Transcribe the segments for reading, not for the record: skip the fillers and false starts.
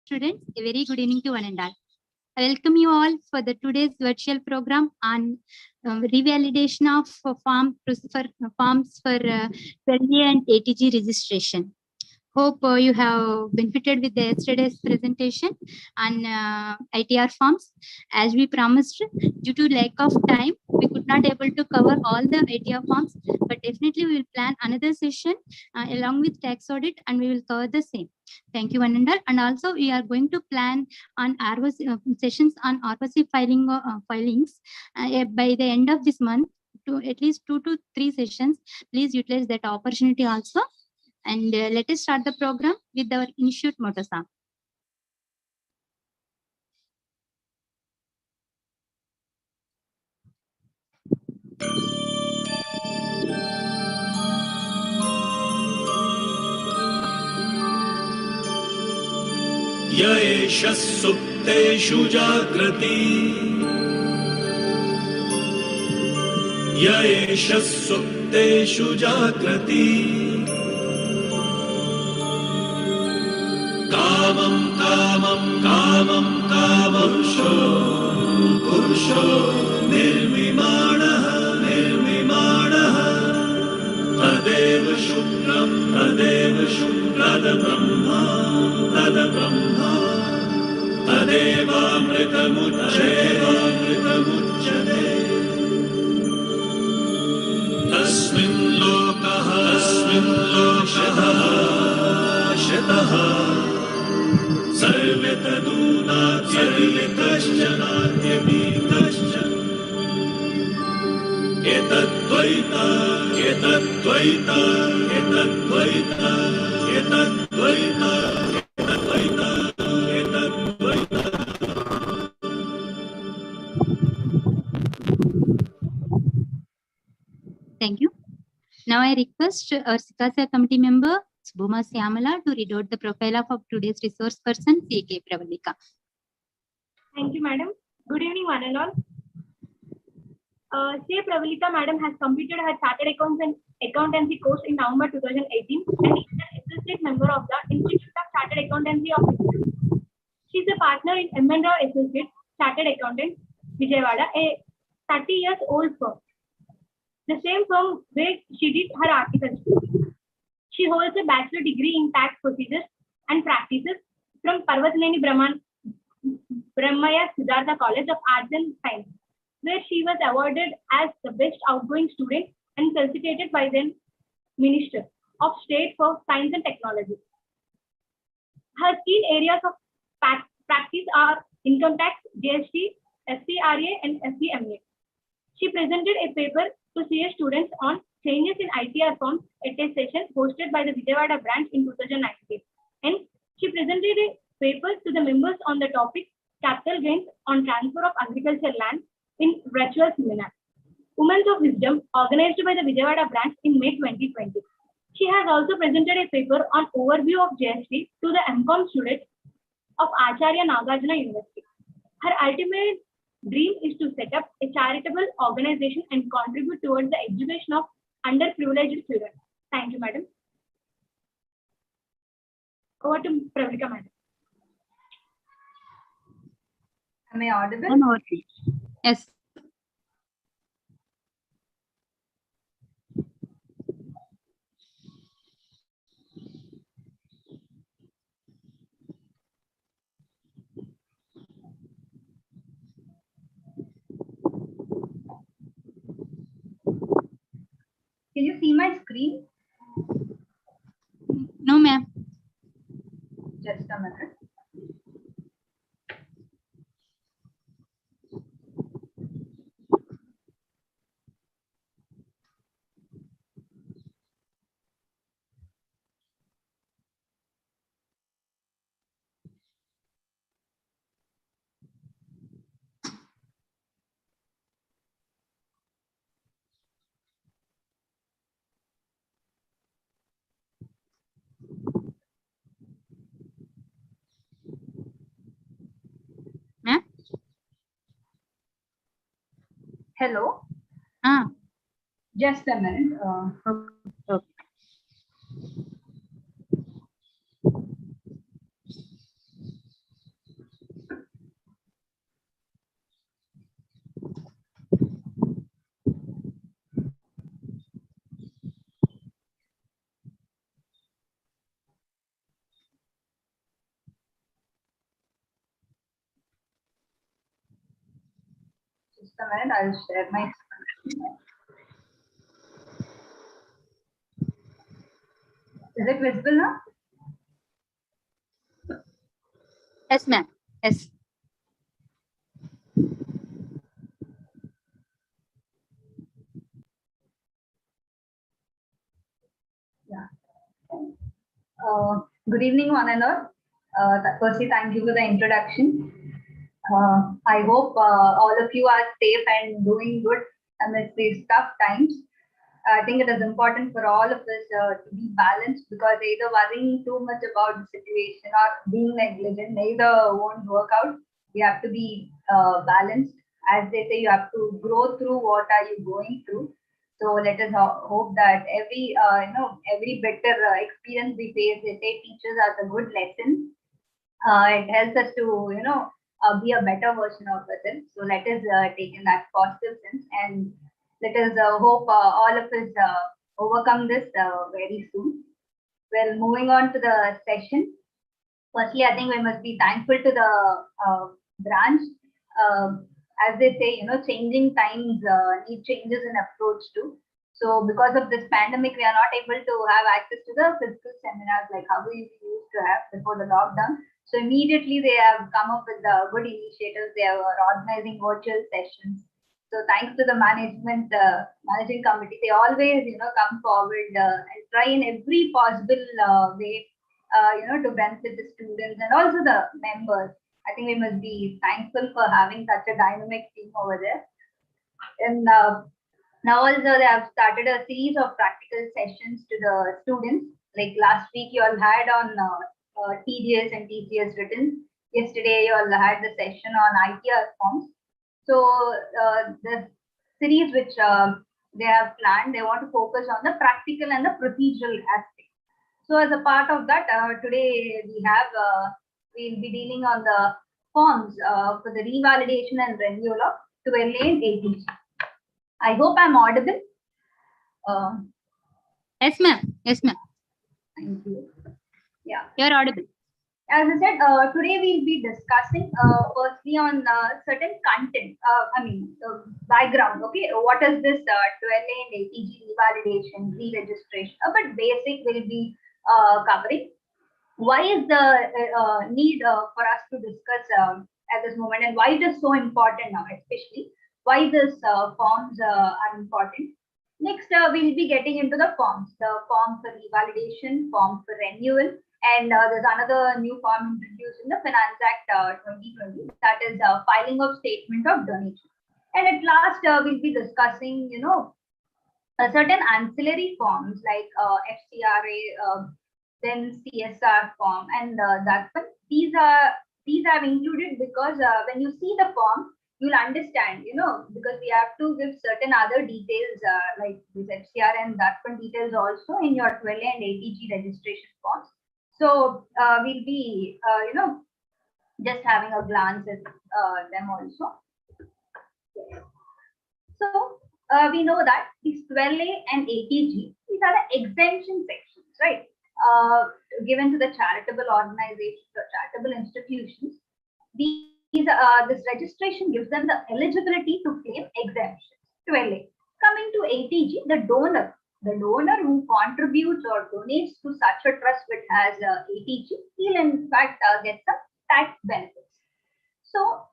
students, a very good evening to one and all. I welcome you all for the today's virtual program on revalidation of forms for 12A and ATG registration. Hope you have benefited with the yesterday's presentation on ITR forms. As we promised, due to lack of time, we could not able to cover all the ITR forms, but definitely we will plan another session along with tax audit, and we will cover the same. Thank you, one and all. And also, we are going to plan on ROC sessions on ROC filings by the end of this month, to at least 2 to 3 sessions. Please utilize that opportunity also. And let us start the program with our Institute motto song. Yaesha supteshu jagrati Yaesha supteshu jagrati Kamam kamam kamam kamam Purusho nirvimanaha Tadeva shukram Tada brahma Tadeva amritamucchate Tasmin lokaha shataha Sarve tadunatyavitascha Etadvaita Thank you. Now I request our Sikasa committee member, Bhuma Syamala, to read out the profile of today's resource person, C.K. Pravalika. Thank you, madam. Good evening, one and all. C. Pravalika madam has completed her Chartered Accounts and Accountancy course in November 2018 and is an associate member of the Institute of Chartered Accountancy of India. She is a partner in M&R Associates Chartered Accountant, Vijayawada, a 30-year-old firm. The same firm where she did her articles. She holds a bachelor degree in tax procedures and practices from Parvatneni Brahmaya Siddhartha College of Arts and Science, where she was awarded as the best outgoing student and felicitated by the Minister of State for Science and Technology. Her key areas of practice are income tax, GST, FCRA, and FCMA. She presented a paper to CS students on changes in ITR forms at a session hosted by the Vijayawada branch in 2019. And she presented a paper to the members on the topic capital gains on transfer of agricultural land in virtual seminar, Women of Wisdom, organized by the Vijayawada branch in May 2020. She has also presented a paper on overview of GST to the MCOM students of Acharya Nagarjuna University. Her ultimate dream is to set up a charitable organization and contribute towards the education of underprivileged students. Thank you, madam. Over to Pravalika, madam. Am I audible? Yes. Can you see my screen? No, ma'am. Just a minute. Ma'am? Hello? Ah. Just a minute. Okay. a minute, I'll share my screen. Is it visible now? Yes, ma'am. Yes. Yeah. Good evening, one and all. Firstly, thank you for the introduction. I hope all of you are safe and doing good amidst these tough times. I think it is important for all of us to be balanced, because either worrying too much about the situation or being negligent, neither won't work out. We have to be balanced. As they say, you have to grow through what are you going through. So let us hope that every bitter experience we face, they say, teaches us a good lesson. It helps us to be a better version of ourselves. So let us take in that positive sense, and let us hope all of us overcome this very soon. Well, moving on to the session. Firstly, I think we must be thankful to the branch. As they say, changing times need changes in approach too. So because of this pandemic, we are not able to have access to the physical seminars like how we used to have before the lockdown. So immediately they have come up with the good initiatives. They are organizing virtual sessions. So thanks to the management, managing committee, they always, come forward and try in every possible way, to benefit the students and also the members. I think we must be thankful for having such a dynamic team over there. And now also they have started a series of practical sessions to the students. Like last week, you all had on TDS and TCS written. Yesterday, you all had the session on ITR forms. So the series which they have planned, they want to focus on the practical and the procedural aspect. So as a part of that, today we'll be dealing on the forms for the revalidation and renewal of 12A and 18. I hope I'm audible. Yes, ma'am. Yes, ma'am. Thank you. Yeah. You're audible. As I said, today we'll be discussing firstly on certain content. The background. Okay, what is this 12A and ATG revalidation, re-registration? A bit basic we'll be covering. Why is the need for us to discuss at this moment, and why it is so important now, especially why these forms are important. Next, we'll be getting into the forms, the form for revalidation, form for renewal, and there's another new form introduced in the Finance Act 2020, that is filing of statement of donation. And at last, we'll be discussing, certain ancillary forms like FCRA, then CSR form, and that one. These I've included because when you see the form, you'll understand, because we have to give certain other details like this FCR and that one details also in your 12A and ATG registration forms. So we'll be, just having a glance at them also. So we know that these 12A and ATG, these are the exemption sections, right? Given to the charitable organizations or charitable institutions. This registration gives them the eligibility to claim exemptions. 12A. Coming to ATG, the donor who contributes or donates to such a trust which has ATG, he'll in fact get some tax benefits. So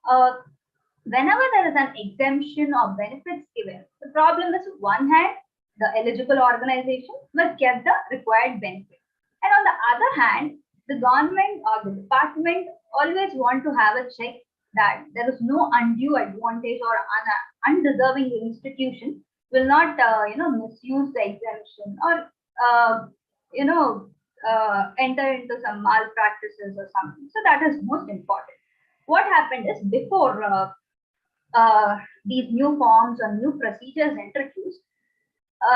whenever there is an exemption or benefits given, the problem is, one hand, the eligible organization must get the required benefit. And on the other hand, the government or the department always want to have a check that there is no undue advantage or undeserving institution will not, misuse the exemption or, enter into some malpractices or something. So that is most important. What happened is, before these new forms or new procedures introduced,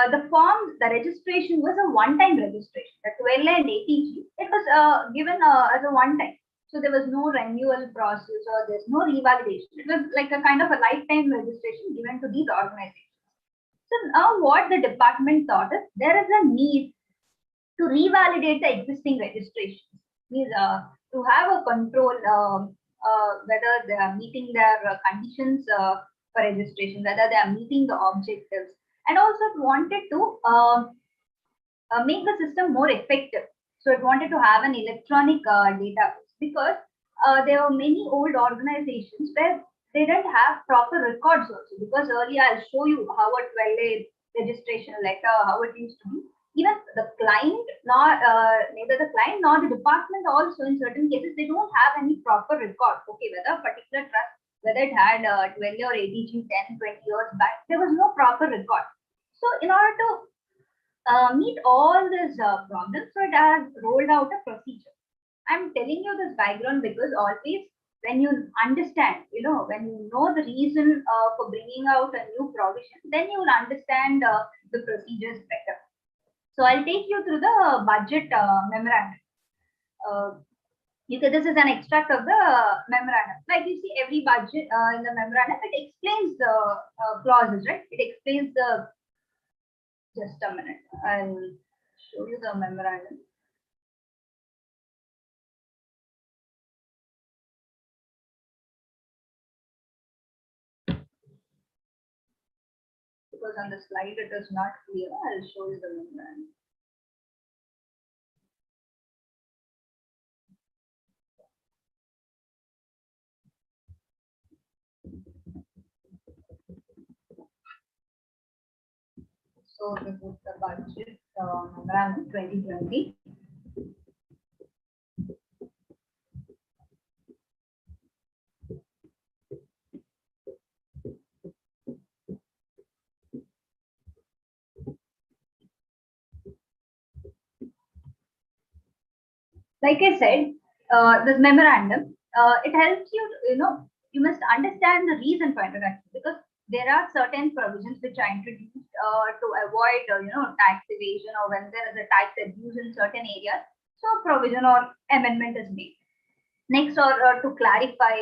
the registration was a one-time registration. The 12A and ATG, it was given as a one-time. So there was no renewal process or there's no revalidation. It was like a kind of a lifetime registration given to these organizations. So now what the department thought is, there is a need to revalidate the existing registrations. Means to have a control whether they are meeting their conditions for registration, whether they are meeting the objectives, and also it wanted to make the system more effective. So it wanted to have an electronic database because there were many old organizations where they didn't have proper records also. Because earlier I'll show you how a 12A registration letter, how it used to be. Even the client, neither the client nor the department also in certain cases, they don't have any proper record. Okay, whether a particular trust, whether it had 12 or 80G 10, 20 years back, there was no proper record. So in order to meet all these problems, so it has rolled out a procedure. I'm telling you this background because always when you understand, when you know the reason for bringing out a new provision, then you will understand the procedures better. So I'll take you through the budget memorandum. This is an extract of the memorandum. Like you see, every budget in the memorandum, it explains the clauses, right? It explains the. Just a minute. I'll show you the memorandum. Because on the slide it is not clear, I'll show you the memorandum. So this is the budget memorandum 2020. Like I said, this memorandum, it helps you, you must understand the reason for introduction, because there are certain provisions which are introduced to avoid, tax evasion, or when there is a tax abuse in certain areas. So provision or amendment is made. Next, or to clarify,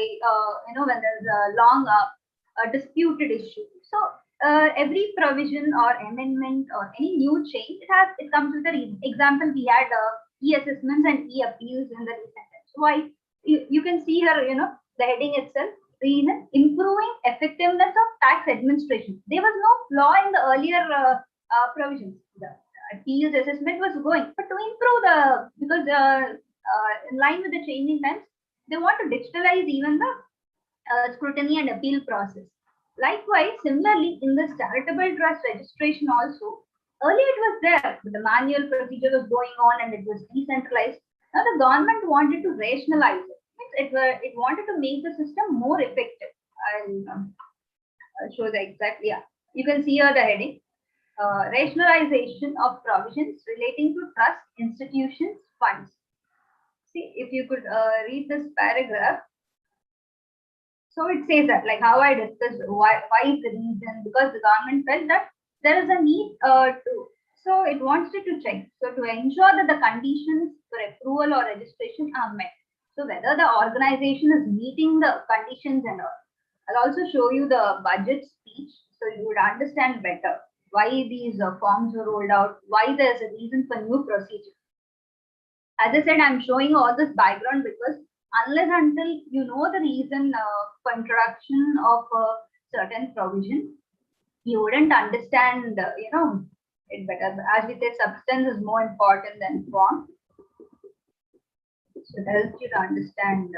when there's a long disputed issue. So every provision or amendment or any new change, it comes with a reason. Example, we had e-assessments and e-appeals in the recent times. Why? You can see here, the heading itself, reason: improving effectiveness of tax administration. There was no flaw in the earlier provisions. The appeals assessment was going, but to improve because in line with the changing times, they want to digitalize even the scrutiny and appeal process. Likewise, similarly, in the charitable trust registration also, earlier it was there, but the manual procedure was going on and it was decentralized. Now the government wanted to rationalize it. It wanted to make the system more effective. I'll show the exact, yeah. You can see here the heading, rationalization of provisions relating to trust, institutions, funds. See, if you could read this paragraph. So it says that, like how I discussed, why is the reason? Because the government felt that there is a need so it wants you to check. So to ensure that the conditions for approval or registration are met. So whether the organization is meeting the conditions and all. I'll also show you the budget speech, so you would understand better why these forms were rolled out, why there's a reason for new procedure. As I said, I'm showing all this background because unless until you know the reason for introduction of a certain provision, you wouldn't understand, it better. As we say, substance is more important than form. So it helps you to understand.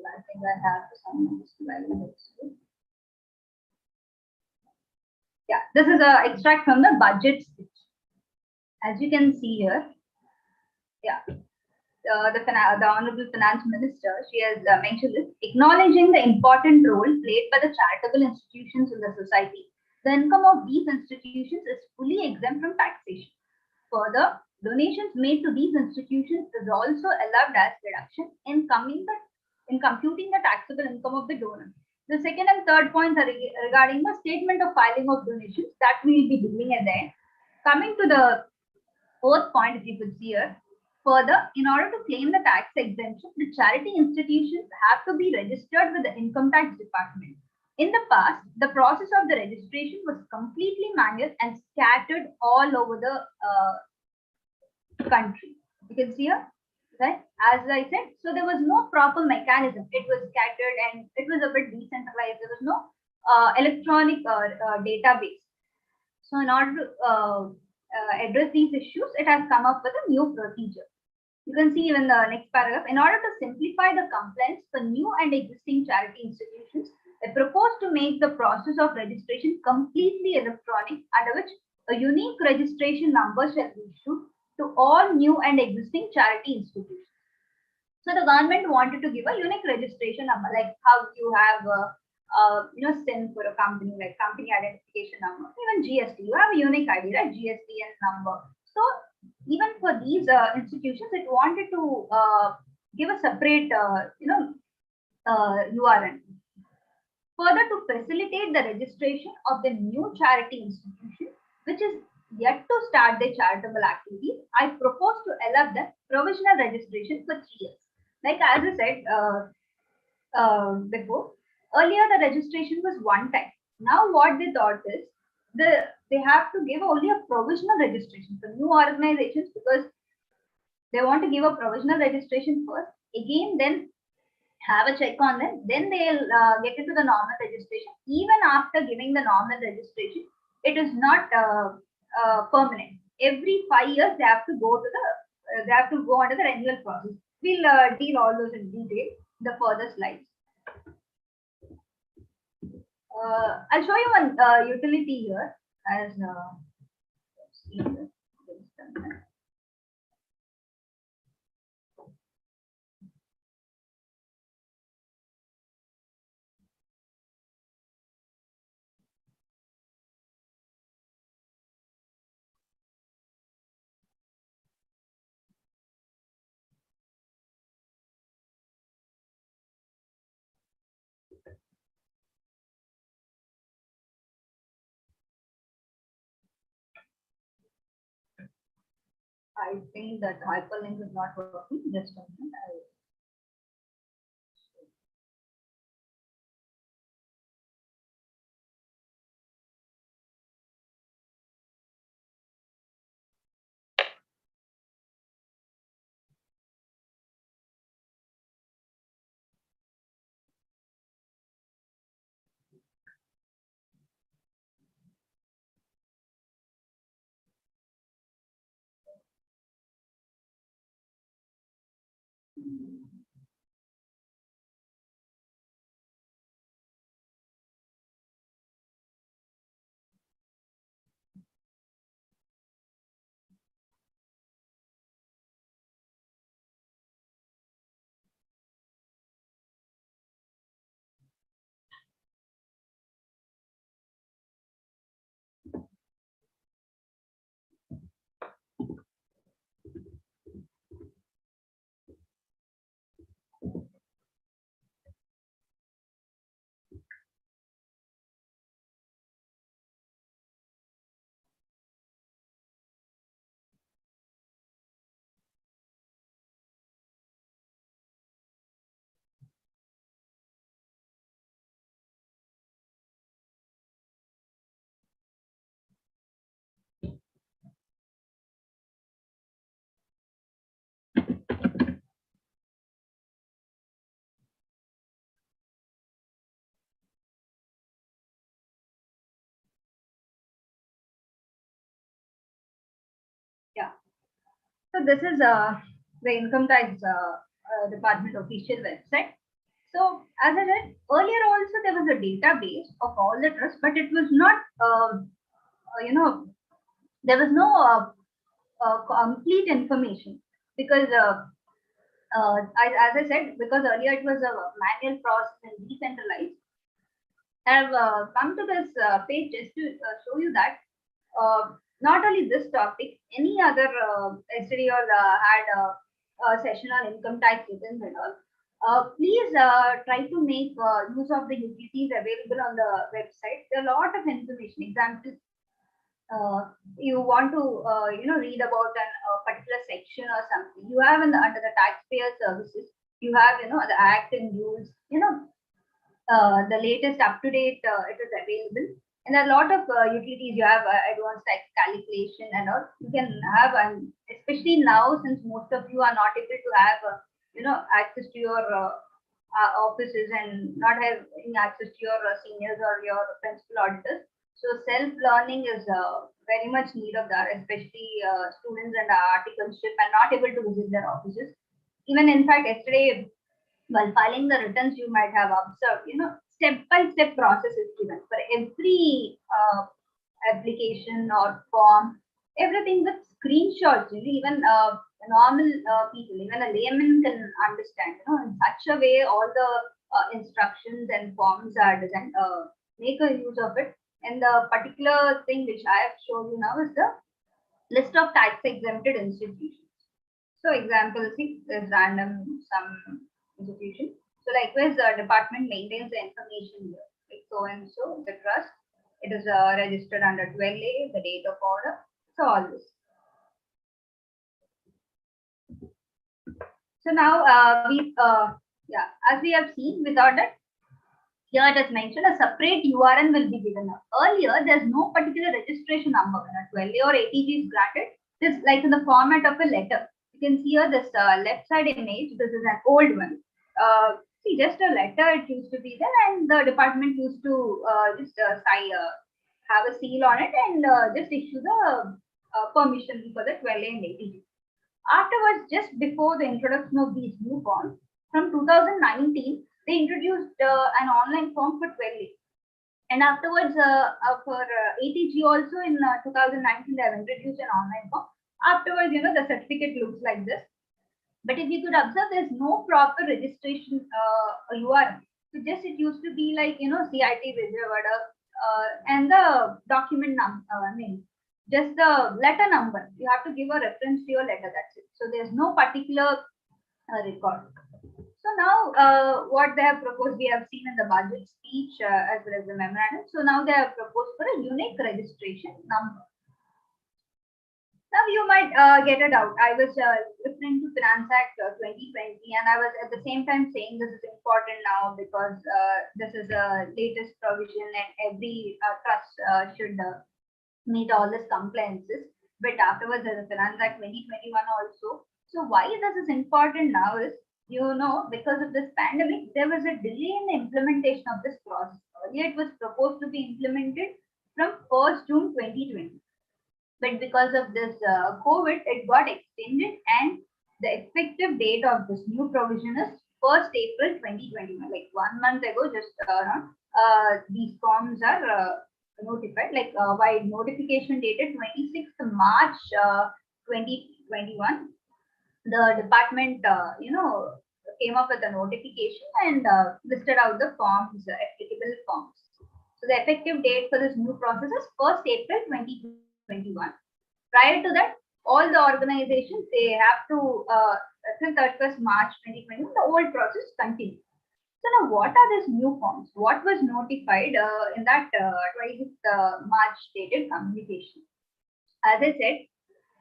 I think I have some slides. Yeah, this is an extract from the budget speech. As you can see here, yeah, the Honorable Finance Minister, she has mentioned this, acknowledging the important role played by the charitable institutions in the society. The income of these institutions is fully exempt from taxation. Further, donations made to these institutions is also allowed as deduction in computing the taxable income of the donor. The second and third points are regarding the statement of filing of donations that we will be doing at the end. Coming to the fourth point, if you could see here, further, in order to claim the tax exemption, the charity institutions have to be registered with the income tax department. In the past, the process of the registration was completely manual and scattered all over the country. You can see here, right? As I said, so there was no proper mechanism. It was scattered and it was a bit decentralized. There was no electronic database. So in order to address these issues, it has come up with a new procedure. You can see even the next paragraph. In order to simplify the compliance for new and existing charity institutions, I propose to make the process of registration completely electronic, under which a unique registration number shall be issued to all new and existing charity institutions. So the government wanted to give a unique registration number, like how you have SIN for a company, like company identification number, even GST. You have a unique ID, right? GSTN number. So even for these institutions, it wanted to give a separate, URN. Further, to facilitate the registration of the new charity institution, which is yet to start their charitable activities, I propose to allow the provisional registration for 3 years. Like as I said before, earlier the registration was one time. Now what they thought is they have to give only a provisional registration for new organizations, because they want to give a provisional registration first, again then have a check on them, then they'll get into the normal registration. Even after giving the normal registration, it is not permanent. Every 5 years they have to go to under the renewal process. We'll deal all those in detail in the further slides. I'll show you one utility here as I think that hyperlink is not working. Just a minute. Yeah. So this is the income tax department official website. So as I said earlier, also there was a database of all the trusts, but it was not, there was no complete information, because as I said, because earlier it was a manual process and decentralized. I have come to this page just to show you that not only this topic, any other yesterday or had a session on income tax returns and all. Please try to make use of the utilities available on the website. There are a lot of information. Example, you want to read about a particular section or something. You have under the taxpayer services, you have the act and rules. The latest up to date it is available. And a lot of utilities, you have advanced tax calculation and all. You can have, and especially now, since most of you are not able to have, access to your offices and not having access to your seniors or your principal auditors. So self-learning is very much need of that, especially students and articleship and not able to visit their offices. Even in fact, yesterday, while filing the returns, you might have observed, step-by-step process is given for every application or form, everything with screenshots. Even normal people, even a layman can understand. In such a way, all the instructions and forms are designed. Make a use of it. And the particular thing which I have shown you now is the list of tax exempted institutions. So example 6 is random some institution. So likewise, the department maintains the information here. Like so and so, the trust, it is registered under 12A, the date of order. So all this. So now as we have seen, without that, here it is mentioned a separate URN will be given. Earlier, there's no particular registration number. When a 12A or ATG is granted, this like in the format of a letter. You can see here this left side image. This is an old one. See, just a letter it used to be there, and the department used to just have a seal on it and just issue the permission for the 12A and ATG. Afterwards, just before the introduction of these new forms, from 2019, they introduced an online form for 12A. And afterwards, for ATG also in 2019, they have introduced an online form. Afterwards, the certificate looks like this. But if you could observe, there's no proper registration URL. So just it used to be like, CIT Vijayawada and the document name. Just the letter number. You have to give a reference to your letter. That's it. So there's no particular record. So now what they have proposed, we have seen in the budget speech as well as the memorandum. So now they have proposed for a unique registration number. Now you might get a doubt. I was referring to Finance Act 2020, and I was at the same time saying this is important now because this is a latest provision and every trust should meet all these compliances. But afterwards, there's a Finance Act 2021 also. So why this is important now is, because of this pandemic, there was a delay in the implementation of this process. Earlier, it was proposed to be implemented from 1st June 2020. But because of this COVID, it got extended, and the effective date of this new provision is 1st April 2021. Like 1 month ago, just around, these forms are notified. Like by notification dated 26th March 2021, the department, came up with a notification and listed out the forms, applicable forms. So the effective date for this new process is 1st April 2021. Prior to that, all the organizations, they have to, till 31st March 2021, the old process continues. So now what are these new forms? What was notified in that 26th March dated communication? As I said,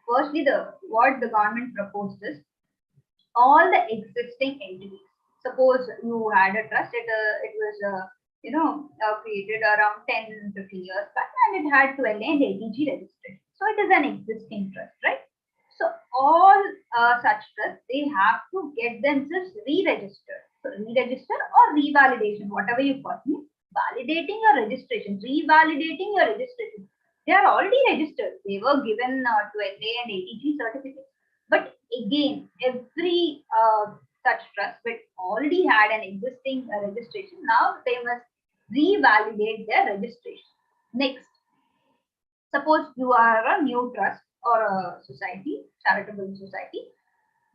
firstly, what the government proposed is all the existing entities. Suppose you had a trust, it was created around 10-15 years back, and it had 12 and ATG registration. So it is an existing trust, right? So all such trusts, they have to get themselves re-registered. So re-register or revalidation, whatever you call it, validating your registration, revalidating your registration. They are already registered. They were given 12A and ATG certificates. But again, every such trust which already had an existing registration, now they must revalidate their registration. Next, suppose you are a new trust or a society, charitable society.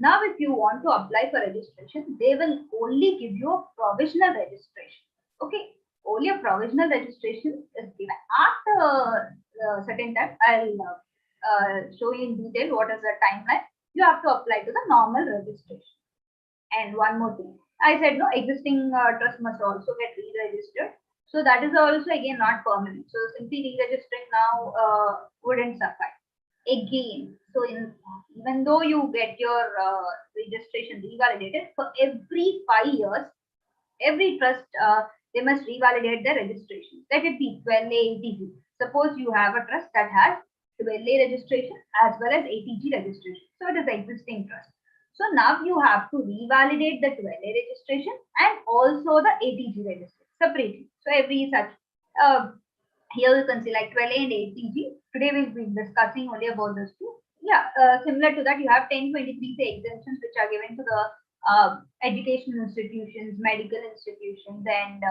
Now, if you want to apply for registration, they will only give you a provisional registration. Okay, only a provisional registration is given. After a certain time, I'll show you in detail what is the timeline. You have to apply to the normal registration. And one more thing, I said no, existing trust must also get re-registered. So that is also again not permanent. So simply re-registering now wouldn't suffice. Again, so even though you get your registration revalidated, for every 5 years, every trust they must revalidate their registration. Let it be 12A ATG. Suppose you have a trust that has 12A registration as well as ATG registration. So it is existing trust. So now you have to revalidate the 12A registration and also the ATG registration separately. So every such here you can see like 12A and ATG. Today we'll be discussing only about this two. Yeah, similar to that, you have 1023 exemptions which are given to the educational institutions, medical institutions, and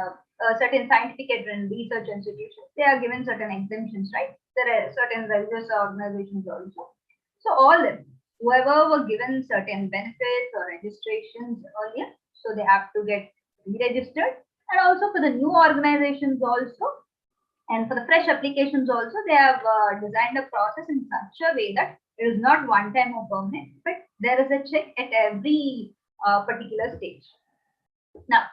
certain scientific and research institutions. They are given certain exemptions, right? There are certain religious organizations also. So all them, whoever were given certain benefits or registrations earlier, so they have to get re-registered. And also for the new organizations also, and for the fresh applications also, they have designed a process in such a way that it is not one time or permanent, but there is a check at every particular stage. Now,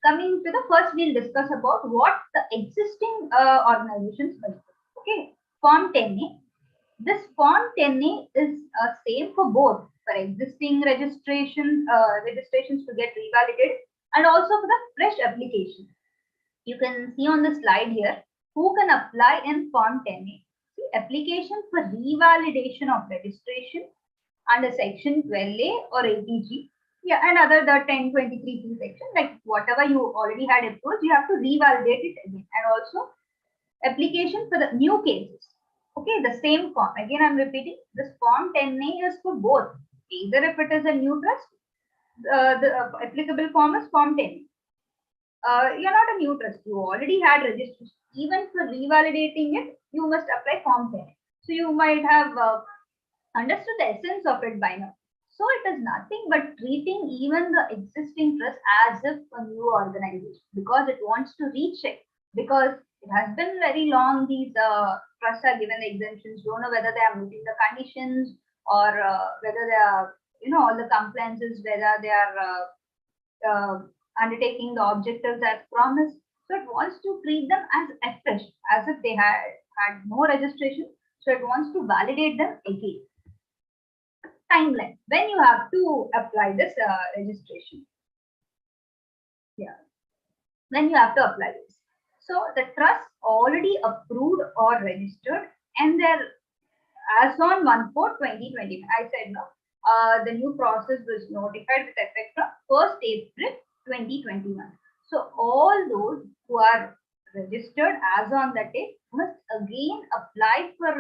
coming to the first, we'll discuss about what the existing organizations must do. Okay, Form 10A. This Form 10A is same for both, for existing registrations to get revalidated and also for the fresh application. You can see on the slide here who can apply in Form 10A. See, application for revalidation of registration under Section 12A or ATG. Yeah, and other the 1023 section, like whatever you already had approved, you have to revalidate it again. And also application for the new cases. Okay, the same form. Again, I'm repeating, this Form 10A is for both. Either if it is a new trust, the applicable form is Form 10A. You're not a new trust. You already had registration. Even for revalidating it, you must apply Form 10A. So you might have understood the essence of it by now. So it is nothing but treating even the existing trust as if a new organization, because it wants to recheck, because it has been very long these trusts are given the exemptions, don't know whether they are meeting the conditions or whether they are, all the compliances, whether they are undertaking the objectives as promised. So it wants to treat them as afresh, as if they had no registration. So it wants to validate them again. Timeline, when you have to apply this registration. Yeah, when you have to apply this. So the trust already approved or registered, and they're as on 1/4/2020. I said no. The new process was notified with effect from 1st April 2021. So all those who are registered as on that day must again apply for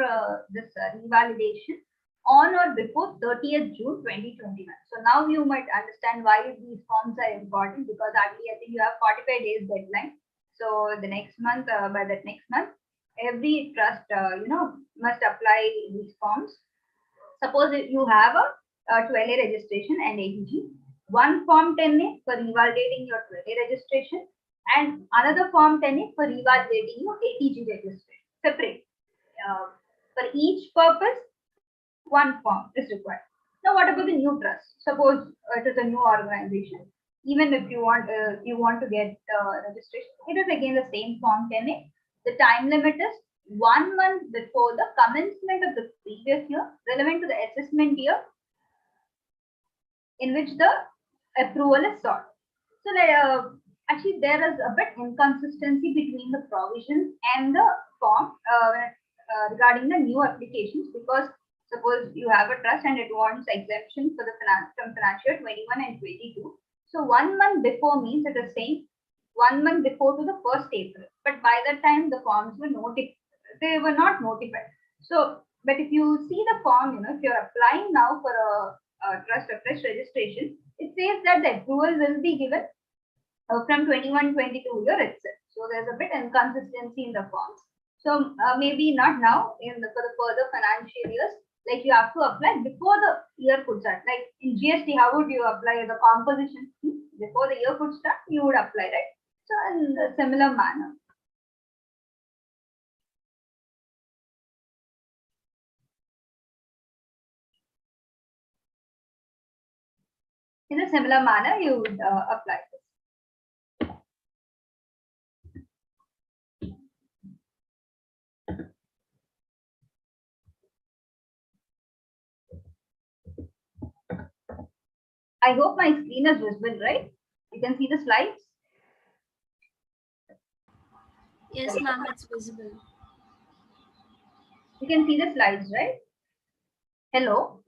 this revalidation on or before 30th June 2021. So now you might understand why these forms are important, because actually I think you have 45 days deadline. So the next month, by that next month, every trust must apply these forms. Suppose you have a 12A registration and ATG, one Form 10A for revalidating your 12A registration and another Form 10A for revalidating your ATG registration separate. For each purpose, one form is required. Now, what about the new trust? Suppose it is a new organization. Even if you want to get registration, it is again the same Form 10A. The time limit is 1 month before the commencement of the previous year, relevant to the assessment year in which the approval is sought. So, actually, there is a bit inconsistency between the provisions and the form regarding the new applications, because suppose you have a trust and it wants exemption for the from financial year 21 and 22. So 1 month before means it is saying 1 month before to the 1st April. But by that time the forms were notified. They were not notified. So, but if you see the form, if you're applying now for a trust or fresh registration, it says that the approval will be given from 21-22 year itself. So there's a bit inconsistency in the forms. So maybe not now for the further financial years, like you have to apply before the year could start. Like in GST, how would you apply the composition scheme? Before the year could start, you would apply, right? So in a similar manner. In a similar manner, you would apply this. I hope my screen is visible, right? You can see the slides. Yes, ma'am, it's visible. You can see the slides, right? Hello?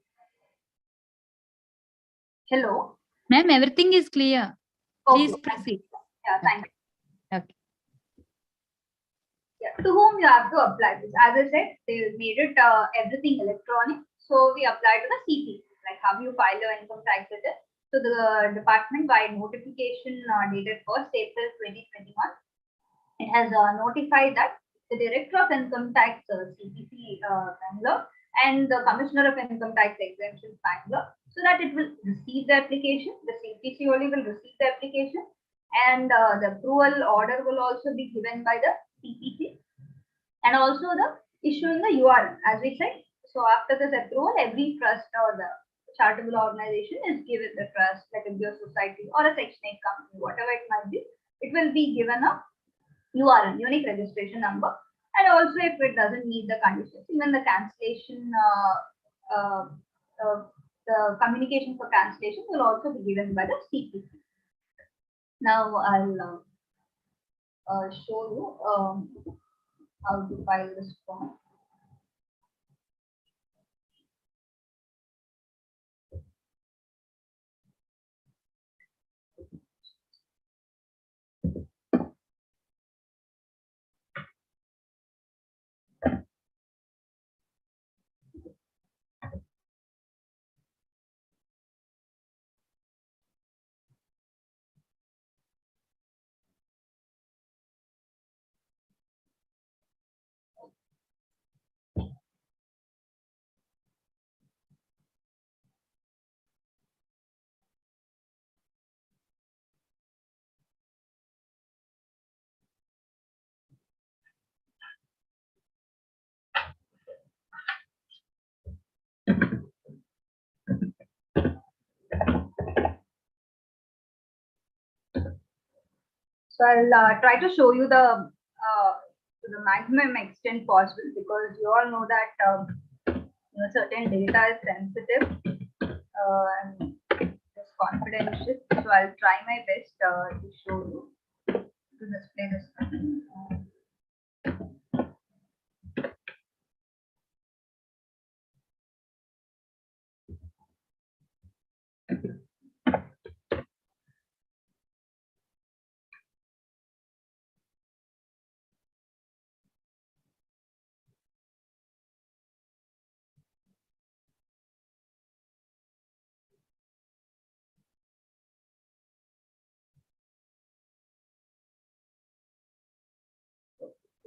Hello? Ma'am, everything is clear. Okay. Please proceed. Yeah, thank you. Okay. Yeah. To whom you have to apply this? As I said, they made it everything electronic. So we apply to the CP, like how you file your income tax return. So the department by notification dated 1st April 2021, it has notified that the Director of Income Tax CPC Bangalore and the Commissioner of Income Tax Exemption Bangalore, so that it will receive the application. The CPC only will receive the application, and the approval order will also be given by the CPC, and also the issuing the URN, as we said. So after this approval, every trust or the charitable organization is given the trust, like a beer society or a Section 8 company, whatever it might be, it will be given a URN, unique registration number. And also, if it doesn't meet the conditions, even the cancellation, the communication for cancellation will also be given by the CPC. Now I'll show you how to file this form. So I'll try to show you the to the maximum extent possible, because you all know that certain data is sensitive and it's confidential. So I'll try my best to show you, to display this.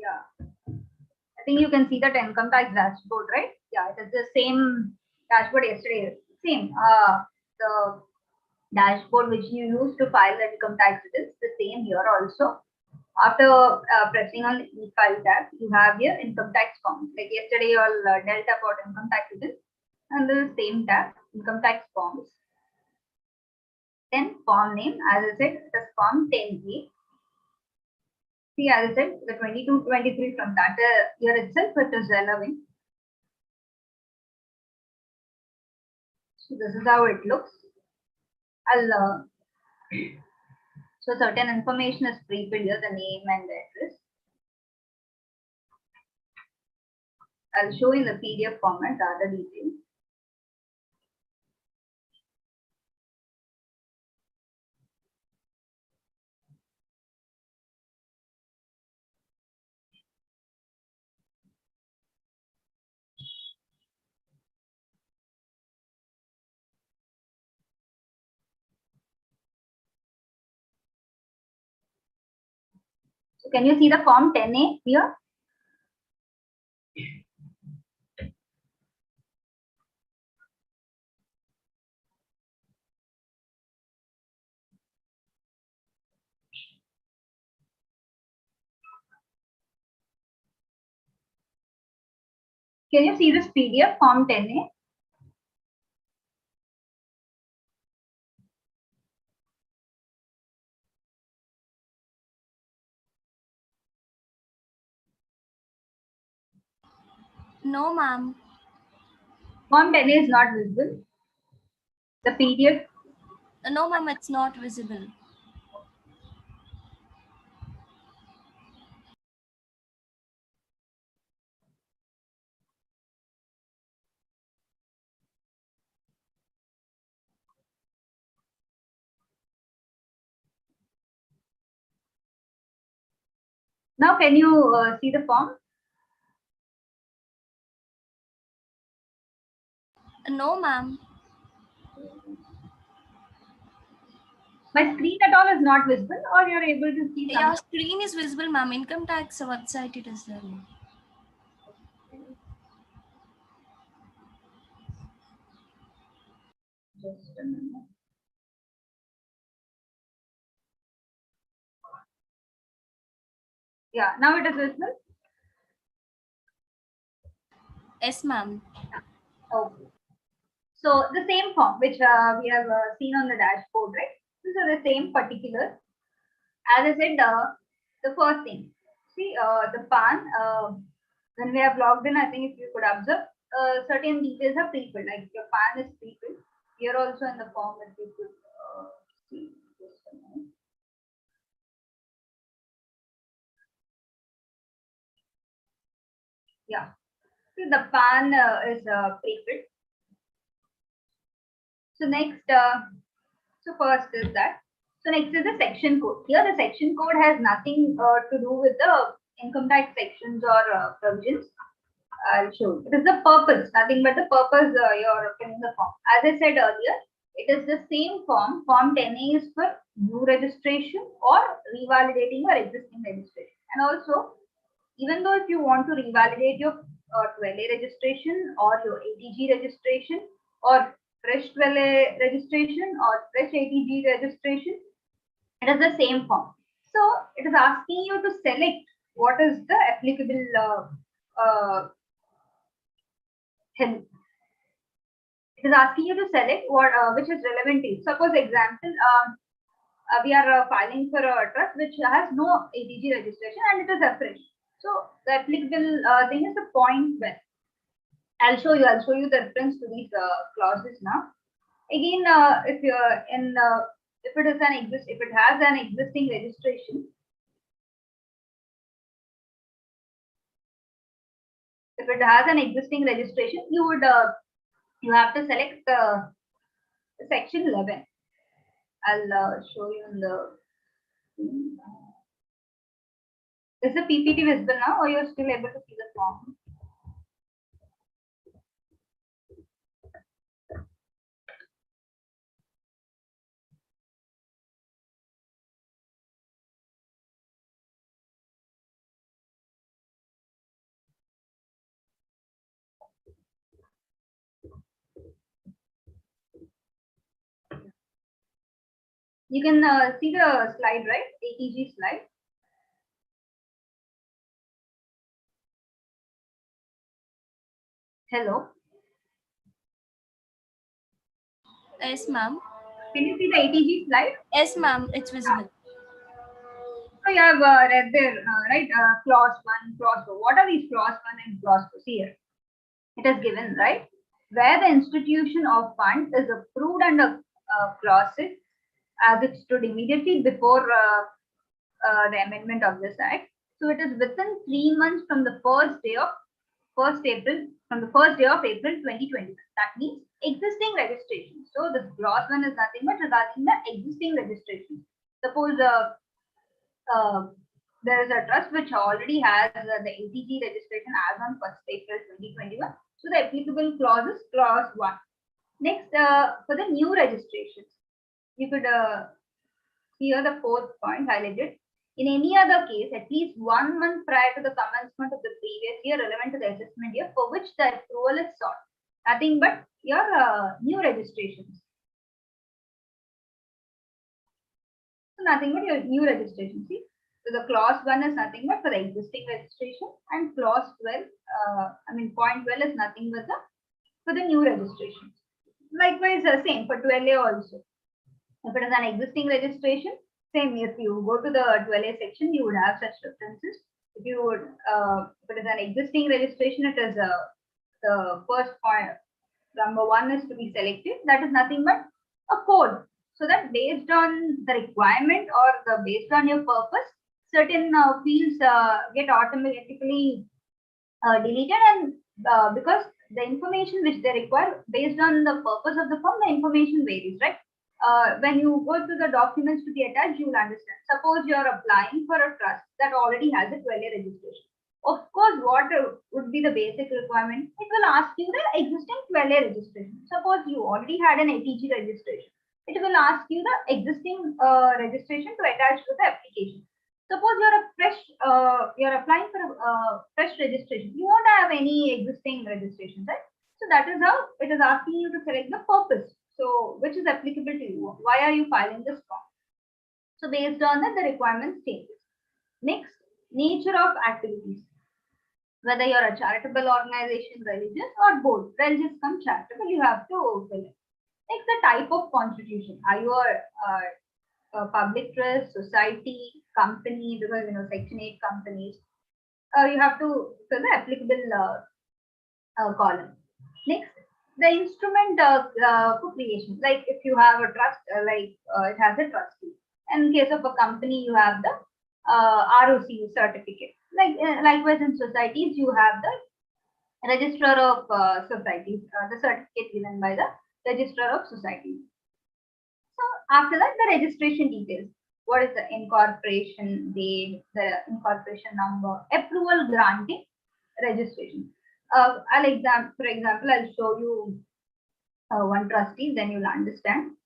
Yeah, I think you can see that income tax dashboard, right? Yeah, it is the same dashboard yesterday. Same. The dashboard which you use to file the income tax, it is the same here also. After pressing on the e-file tab, you have here income tax forms. Like yesterday, you all dealt about income tax returns, and the same tab, income tax forms. Then form name, as I said, it is form 10A. See, as I said, the 22-23 from that year itself, it is relevant. So this is how it looks. I'll so certain information is pre-filled here, the name and the address. I'll show in the PDF format the other details. So can you see the form 10A here? Can you see this PDF form 10A? No, ma'am. Form 10A is not visible. The PDF. No, ma'am, it's not visible. Now, can you see the form? No, ma'am. My screen at all is not visible, or you're able to see Your something? screen is visible, ma'am. Income tax website it is there. Just a minute. Yeah, now it is visible. Yes, ma'am. Okay. So the same form which we have seen on the dashboard, right? These are the same particulars. As I said, the first thing, see the PAN, when we have logged in, I think if you could observe, certain details are pre-filled, like your PAN is pre-filled. Here also in the form, if you could see. Just a minute. Yeah, see the PAN is pre-filled. So next, so first is that. So next is the section code. Here the section code has nothing to do with the income tax sections or provisions. I'll show you. It is the purpose, nothing but the purpose you're filling the form. As I said earlier, it is the same form. Form 10A is for new registration or revalidating your existing registration. And also, even though if you want to revalidate your 12A registration or your ATG registration or fresh 12A registration or fresh ATG registration, it is the same form. So it is asking you to select what is the applicable help. It is asking you to select what which is relevant to you. Suppose example, we are filing for a trust which has no ATG registration and it is afresh. So the applicable thing is the point well. I'll show you the reference to these clauses now. Again, if you're in if it has an existing registration, you would you have to select section 11. I'll show you in the. Is the PPT visible now, or you're still able to see the form? You can see the slide, right? ATG slide. Hello. Yes, ma'am. Can you see the ATG slide? Yes, ma'am. It's visible. So you have read there, right? Clause 1, clause 4. What are these clause 1 and clause 4? See here. It is given, right? Where the institution of fund is approved under clause 6 as it stood immediately before the amendment of this act. So it is within 3 months from the first day of April 2020. That means existing registration. So this clause 1 is nothing but regarding the existing registration. Suppose there is a trust which already has the ATG registration as on 1st April 2021. So the applicable clause is clause 1. Next, for the new registrations, you could hear the fourth point highlighted. In any other case, at least 1 month prior to the commencement of the previous year relevant to the assessment year for which the approval is sought. Nothing but your new registrations. So nothing but your new registration. See, so the clause 1 is nothing but for the existing registration, and clause 12, point 12 is nothing but for the new registration. Likewise, same for 12A also. If it is an existing registration, same. If you go to the 12A section, you would have such references. If you would, if it is an existing registration, it is the first point. Number 1 is to be selected. That is nothing but a code. So that based on the requirement or based on your purpose, certain fields get automatically deleted, and because the information which they require based on the purpose of the form, the information varies, right? when you go to the documents to be attached, you will understand. Suppose you are applying for a trust that already has a 12-year registration. Of course, what would be the basic requirement? It will ask you the existing 12-year registration. Suppose you already had an ATG registration. It will ask you the existing registration to attach to the application. Suppose you're applying for a fresh registration. You won't have any existing registration, right? So that is how it is asking you to select the purpose. So which is applicable to you? Why are you filing this form? So based on that, the requirements changes. Next, nature of activities. Whether you're a charitable organization, religious, or both, religious come charitable, you have to fill it. Next, the type of constitution. Are you a public trust, society, company? Because Section 8 companies. You have to fill the applicable column. Next, the instrument for creation. Like if you have a trust, it has a trustee. In case of a company, you have the ROC certificate. Likewise in societies, you have the registrar of societies, the certificate given by the registrar of societies. So after that, the registration details. What is the incorporation date, the incorporation number, approval granting, registration. For example, I'll show you one trustee, then you'll understand.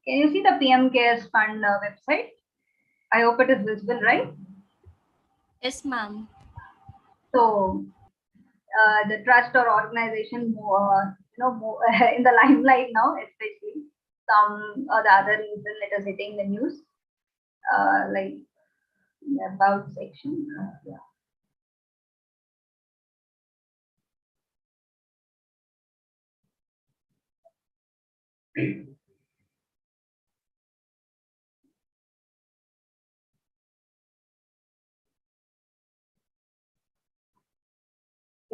Can you see the PMG Fund website? I hope it is visible, right? Yes, ma'am. So the trust or organization in the limelight now, especially some or the other reason it is hitting the news, like the about section. Yeah.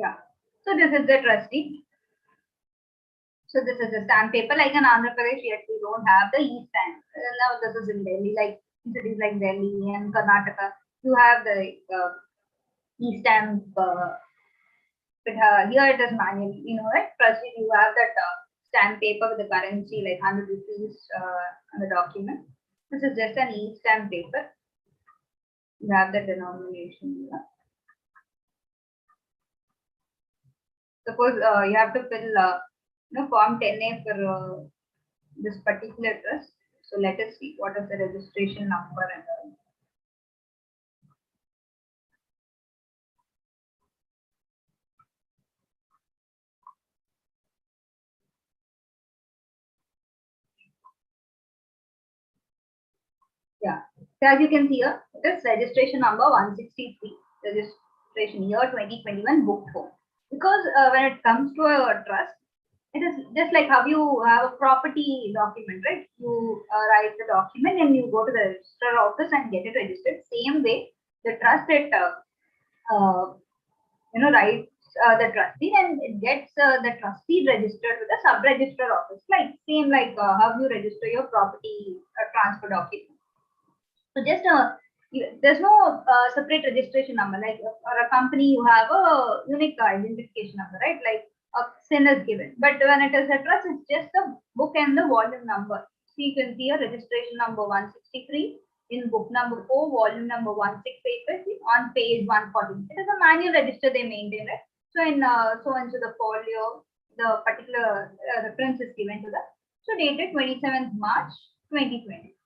Yeah. So this is the trustee. So this is a stamp paper. Like in Andhra Pradesh, yet we don't have the e-stamp. Now this is in Delhi, like in cities like Delhi and Karnataka, you have the e-stamp. Here it is manual. Right? Trustee, you have that stamp paper with the currency like 100 rupees on the document. This is just an e-stamp paper. You have the denomination here. Suppose you have to fill form 10A for this particular trust. So let us see what is the registration number and all. Yeah, so as you can see here, it is registration number 163, registration year 2021, book 4. Because when it comes to a trust, it is just like how you have a property document, right? You write the document and you go to the registrar office and get it registered. Same way, the trust it writes the trustee and it gets the trustee registered with the sub-registrar office. Like same like how you register your property transfer document. So just there's no separate registration number. Like for a company, you have a unique identification number, right? Like a SIN is given. But when it is a trust, it's just the book and the volume number. So you can see a registration number 163 in book number 4, volume number 1688 on page 140. It is a manual register they maintain, right? So in into the folio, the particular reference is given to that. So dated 27th March 2020.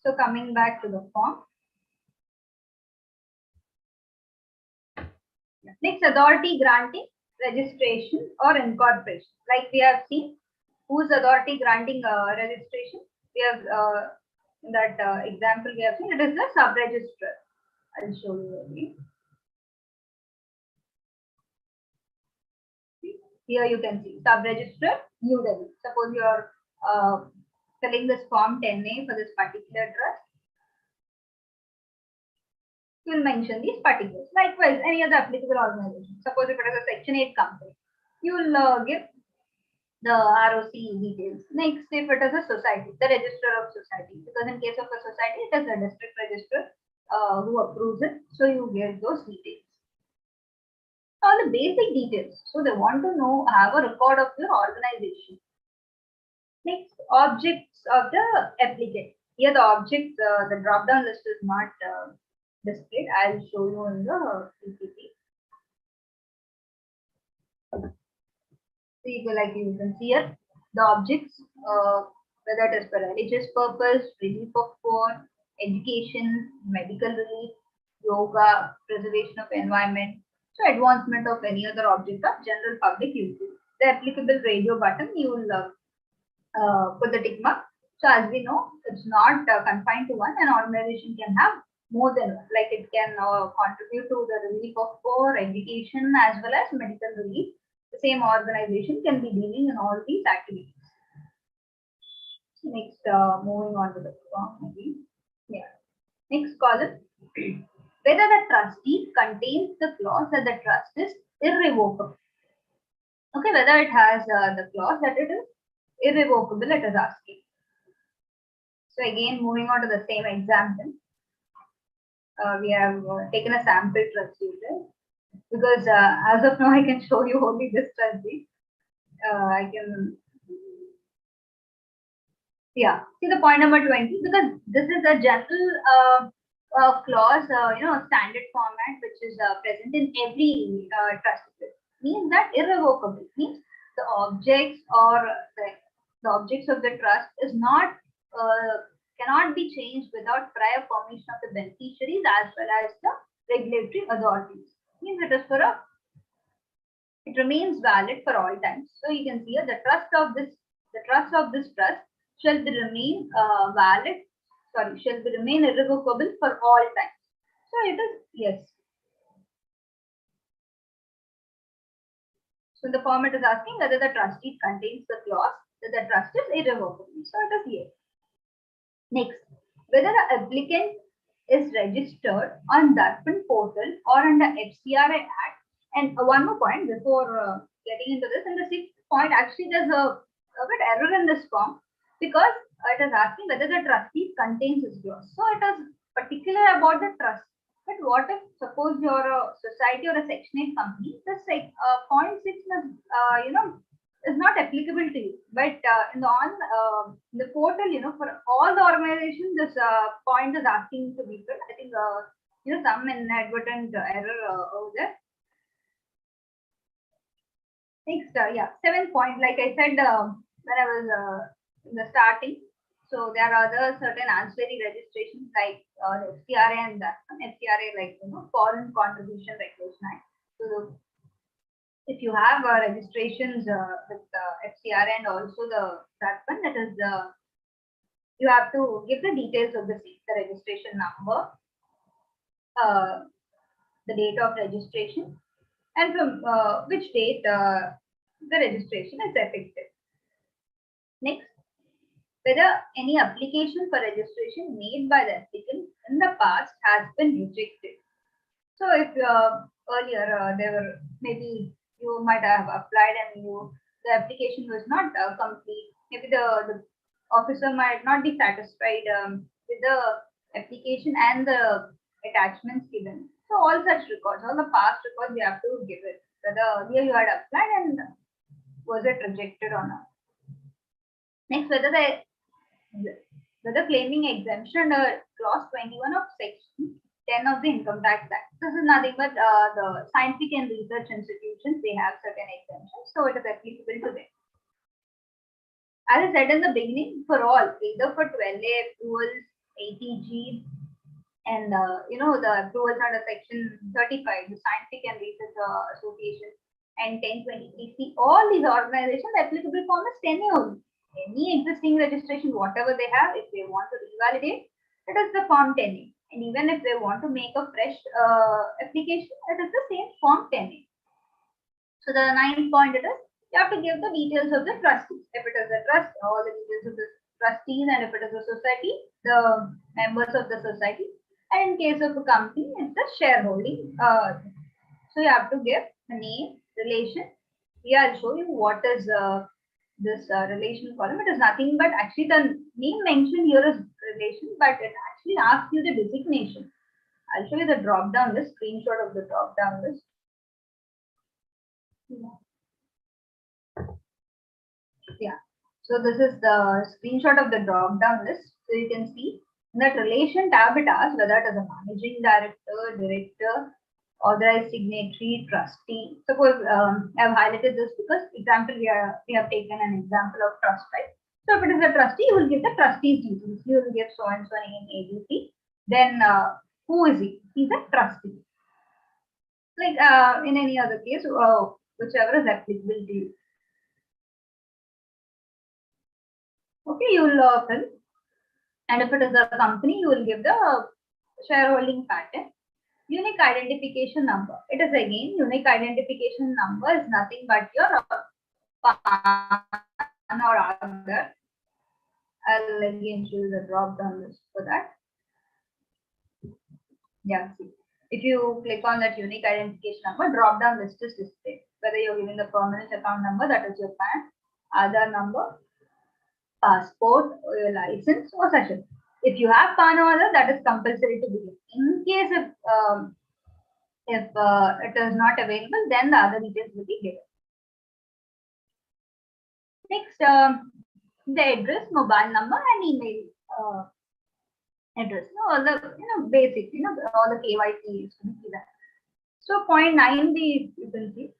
So coming back to the form. Next, authority granting registration or incorporation. Like we have seen, whose authority granting registration? We have in that example we have seen it is the sub-registrar. I'll show you again. Here you can see sub-registrar New Delhi. Suppose you are filling this form 10A for this particular trust. You will mention these particulars. Likewise, any other applicable organization. Suppose if it is a Section 8 company, you will give the ROC details. Next, if it is a society, the register of society. Because in case of a society, it is the district registrar who approves it. So you give those details. All the basic details. So they want to know, have a record of your organization. Next, objects of the applicant. Here the objects, the drop-down list is not displayed. I'll show you in the PPT. See, like you can see here, the objects, whether it is for religious purpose, relief of poor, education, medical relief, yoga, preservation of environment, so advancement of any other object of general public use. The applicable radio button, you will put the tick mark. So as we know, it's not confined to one. An organization can have more than one. Like it can contribute to the relief of poor, education, as well as medical relief. The same organization can be dealing in all these activities. Next, moving on to the form again. Yeah. Next column. Whether the trustee contains the clause that the trust is irrevocable. Okay, whether it has the clause that it is irrevocable, it is asking. So again, moving on to the same example. We have taken a sample trustee because as of now I can show you only this trustee. I can, yeah, see the point number 20, because this is a general clause, standard format which is present in every trustee. Means that irrevocable means the objects or the objects of the trust is not cannot be changed without prior permission of the beneficiaries as well as the regulatory authorities. Means it is for it remains valid for all times. So you can see here the trust of this trust shall be remain shall be remain irrevocable for all times. So it is yes. So the format is asking whether the trustee contains the clause that the trust is irrevocable. So it is yes. Next, whether the applicant is registered on Darpan portal or under FCRA Act. And one more point before getting into this. In the 6th point, actually there's a bit error in this form because it is asking whether the trustee contains this clause. So it is particular about the trust. But what if suppose you're a society or a Section 8 company, this point 6 is not applicable to you. But in the portal, for all the organizations, this point is asking to be filled. I think some inadvertent error over there. Next, 7th point, like I said when I was in the starting. So there are other certain ancillary registrations like the FCRA and that one. FCRA like Foreign Contribution Regulation Act. So if you have registrations with FCRA and also that one, that is you have to give the details of the seat, the registration number, the date of registration, and from which date the registration is effective. Next, whether any application for registration made by the applicant in the past has been rejected. So if earlier there were maybe you might have applied and the application was not complete. Maybe the officer might not be satisfied with the application and the attachments given. So all such records, all the past records, you have to give it. Whether earlier you had applied and was it rejected or not. Next, whether claiming exemption under clause 21 of section 10 of the Income Tax Act. This is nothing but the scientific and research institutions, they have certain exemptions, so it is applicable to them. As I said in the beginning, for all, either for 12A approvals, ATG, and the approvals under section 35, the Scientific and Research Association, and 1023C, all these organizations, the applicable form is 10 only. Any existing registration, whatever they have, if they want to revalidate, it is the form 10A. And even if they want to make a fresh application, it is the same form 10A. So the 9th point it is, you have to give the details of the trustees. If it is a trust, all the details of the trustees, and if it is a society, the members of the society. And in case of a company, it's the shareholding. So you have to give the name, relation. Here I'll show you what is this relation column. It is nothing but actually the name mentioned here is relation, but it actually asks you the designation. I'll show you the drop down list, screenshot of the drop down list. Yeah. So this is the screenshot of the drop down list. So you can see in that relation tab it asks whether it is a managing director, director, authorized signatory, trustee. Suppose I have highlighted this because example we have taken an example of trust, right? So if it is a trustee, you will give the trustee's details. You will give so and so name ABC. Then who is he? He's a trustee. Like in any other case, whichever is applicable to you. Okay, you will fill. And if it is a company, you will give the shareholding pattern. Unique identification number. It is again unique identification number is nothing but your PAN or other. I'll again show you the drop down list for that. Yeah, see. If you click on that unique identification number, drop down list is displayed. Whether you're giving the permanent account number, that is your PAN, Aadhaar number, passport, or your license, or such. If you have PAN or other, that is compulsory to be given. In case if it is not available, then the other details will be given. Next, the address, mobile number, and email address. All the basic, all the KYC is to be given. So point 9, you can see.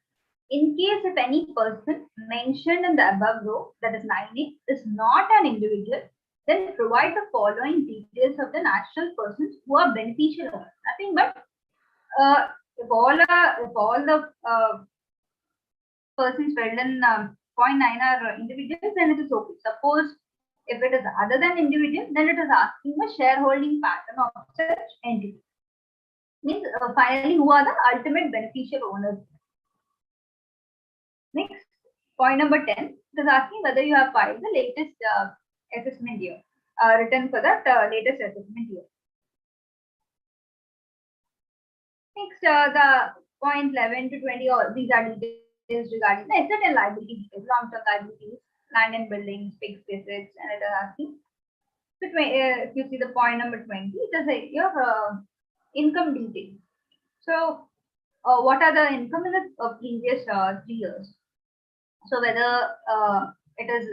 In case if any person mentioned in the above row, that is 9A, is not an individual, then provide the following details of the natural persons who are beneficial owners. Nothing but if all the persons filled in point 9 are individuals, then it is okay. Suppose if it is other than individual, then it is asking the shareholding pattern of such entity. Means finally, who are the ultimate beneficial owners? Next, point number 10 it is asking whether you have filed the latest assessment year, written for that latest assessment year. Next, the point 11 to 20, these are details regarding the asset and liability details, long-term liabilities, land and buildings, fixed assets, and it is asking. So, if you see the point number 20, it is your income details. So, what are the income in the previous 3 years? So, whether it is,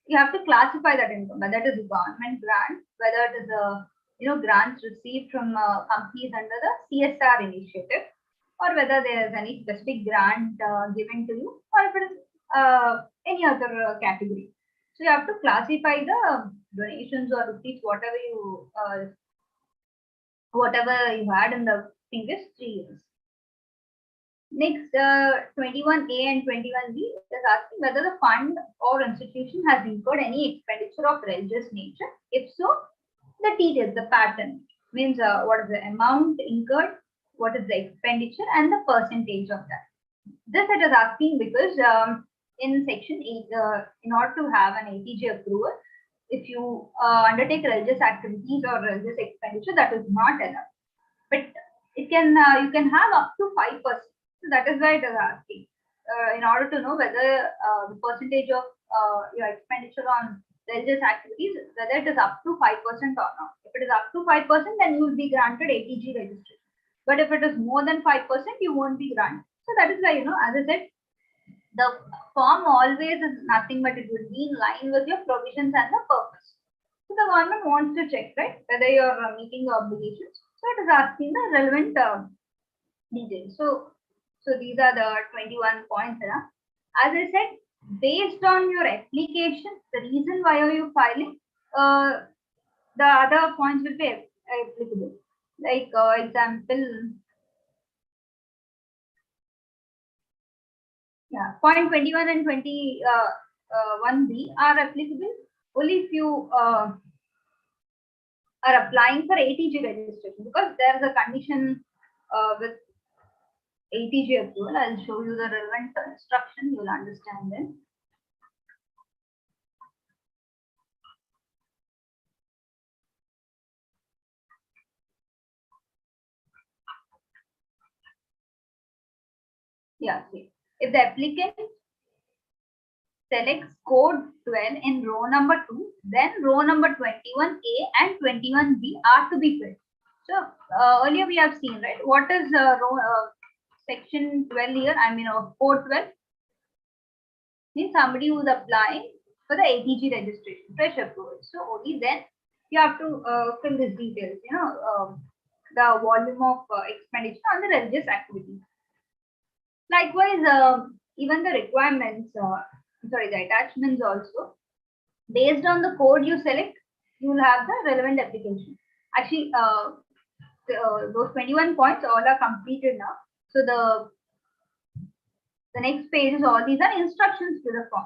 you have to classify that income, whether it is a government grant, whether it is a grants received from companies under the CSR initiative, or whether there is any specific grant given to you, or if it is any other category. So you have to classify the donations or receipts, whatever you had in the previous 3 years. Next, 21A and 21B is asking whether the fund or institution has incurred any expenditure of religious nature. If so, the details, the pattern means what is the amount incurred, what is the expenditure, and the percentage of that. This it is asking because in section 8, in order to have an ATG approval, if you undertake religious activities or religious expenditure, that is not enough. But it can you can have up to 5%. So that is why it is asking in order to know whether the percentage of your expenditure on religious activities, whether it is up to 5% or not. If it is up to 5%, then you will be granted ATG registration. But if it is more than 5%, you won't be granted. So that is why, as I said, the form always is nothing but it will be in line with your provisions and the purpose. So the government wants to check, right, whether you are meeting the obligations. So it is asking the relevant details. So these are the 21 points. As I said, based on your application, the reason why are you filing, the other points will be applicable. Like example, yeah, point 21 and 21B are applicable only if you are applying for ATG registration, because there is a condition with ATG approval. I'll show you the relevant instruction, you will understand then. Yeah, see. If the applicant selects code 12 in row number 2, then row number 21A and 21B are to be filled. So earlier we have seen, right, what is row section 12 here? I mean code 12 means somebody who is applying for the ATG registration, fresh approval. So only then you have to fill these details, the volume of expenditure on the religious activity. Likewise, even the requirements, the attachments also, based on the code you select, you will have the relevant application. Actually, those 21 points all are completed now. So the next page is all these are instructions to the form.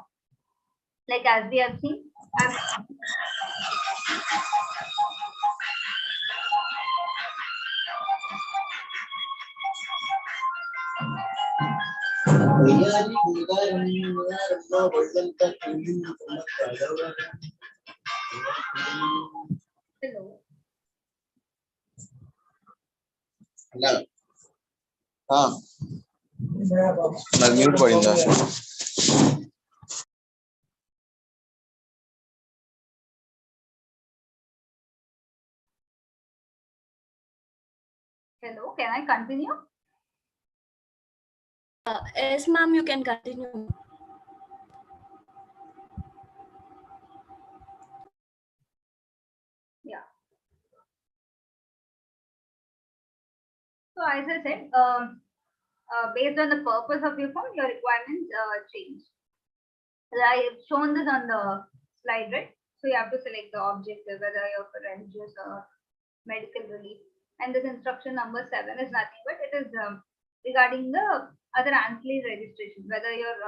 Like as we have seen. Hello. నాకు mute పడిందా? Hello, can I continue? Yes, ma'am, you can continue. Yeah. So as I said, based on the purpose of your form, your requirements change. I have shown this on the slide, right? So you have to select the objective, whether you're for religious or medical relief. And this instruction number 7 is nothing but it is regarding the other ancillary registration, whether you're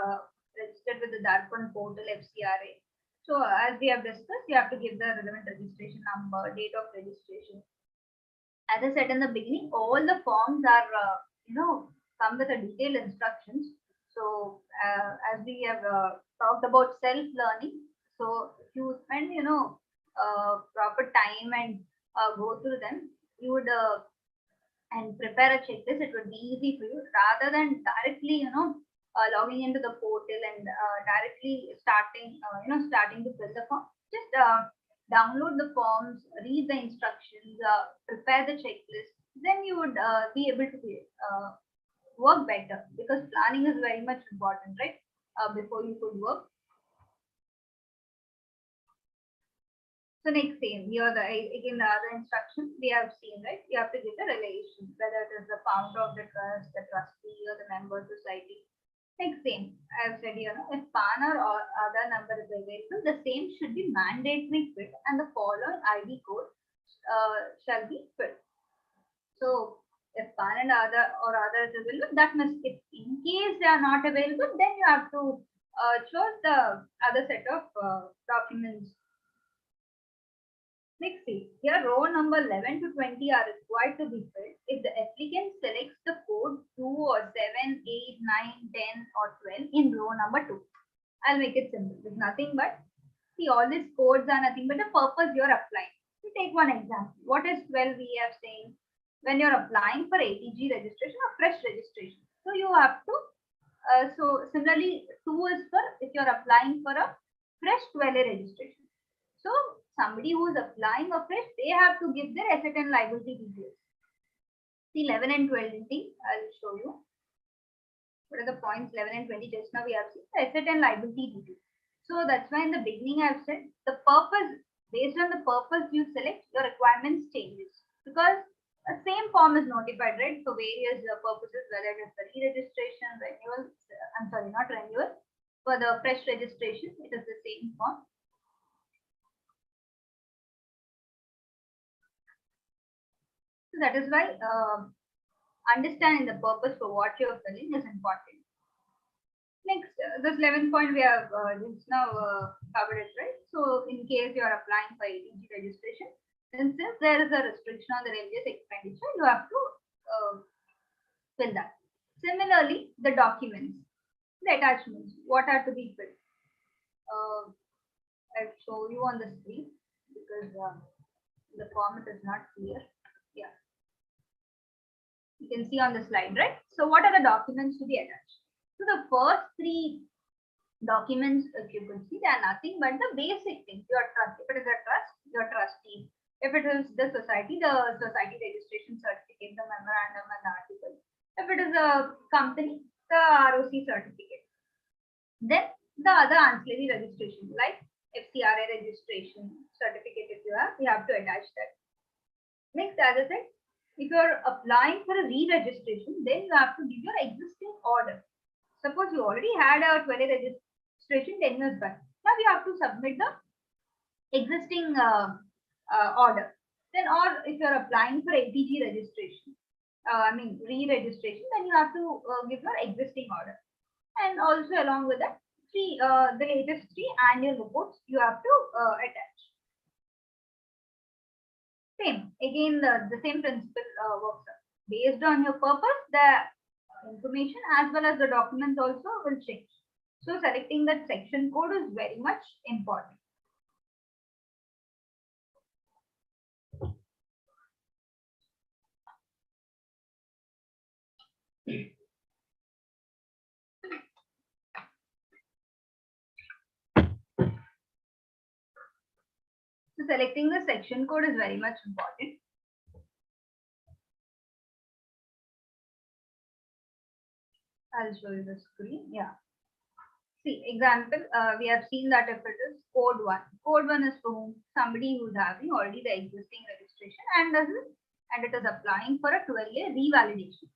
registered with the Darpon portal FCRA. So as we have discussed, you have to give the relevant registration number, date of registration. As I said in the beginning, all the forms are, come with a detailed instructions. So as we have talked about self-learning, so if you spend, proper time and go through them, you would and prepare a checklist, it would be easy for you rather than directly, logging into the portal and directly starting to fill the form. Just download the forms, read the instructions, prepare the checklist, then you would be able to work better, because planning is very much important, right? Before you could work. So next same here, again the other instructions we have seen, right? You have to give the relation, whether it is the founder of the trust, the trustee, or the member society. Next same, I have said here, if PAN or other number is available, the same should be mandatory fit, and the following ID code shall be fit. So if PAN and other is available, that must, if in case they are not available, then you have to choose the other set of documents. Next, see, here row number 11 to 20 are required to be filled if the applicant selects the code 2 or 7, 8, 9, 10 or 12 in row number 2. I'll make it simple. It's nothing but, see, all these codes are nothing but the purpose you're applying. We take one example. What is 12 we have saying? When you're applying for ATG registration or fresh registration. So you have to, so similarly 2 is for if you're applying for a fresh 12A registration. So somebody who is applying a fresh, they have to give their asset and liability details. See 11 and 20, I'll show you. What are the points 11 and 20? Just now we have seen the asset and liability details. So that's why in the beginning I've said the purpose, based on the purpose you select, your requirements changes, because the same form is notified, right? For various purposes, whether it is the re-registration, renewal, I'm sorry, not renewal, for the fresh registration, it is the same form. So that is why understanding the purpose for what you're filling is important. Next, this 11th point we have just now covered it, right? So in case you are applying for ATG registration, then since there is a restriction on the religious expenditure, you have to fill that. Similarly, the documents, the attachments, what are to be filled. I'll show you on the screen because the format is not clear. Yeah. You can see on the slide, right? So what are the documents to be attached? So the first three documents, if you could see, they are nothing but the basic things. Your trust, if it is a trust, your trustee. If it is the society registration certificate, the memorandum and the article. If it is a company, the ROC certificate. Then the other ancillary registration like FCRA registration certificate, if you have to attach that. Next, as I said, if you are applying for a re-registration, then you have to give your existing order. Suppose you already had a 12A registration 10 years back. Now you have to submit the existing order. Then, or if you are applying for ATG registration, re-registration, then you have to give your existing order. And also along with that, the latest 3 annual reports you have to attach. Same, again, the same principle works out. Based on your purpose, the information as well as the documents also will change. So selecting that section code is very much important. So selecting the section code is very much important. I'll show you the screen. Yeah. See, example, we have seen that if it is code 1. Code 1 is for whom? Somebody who's having already the existing registration and it is applying for a 12A revalidation.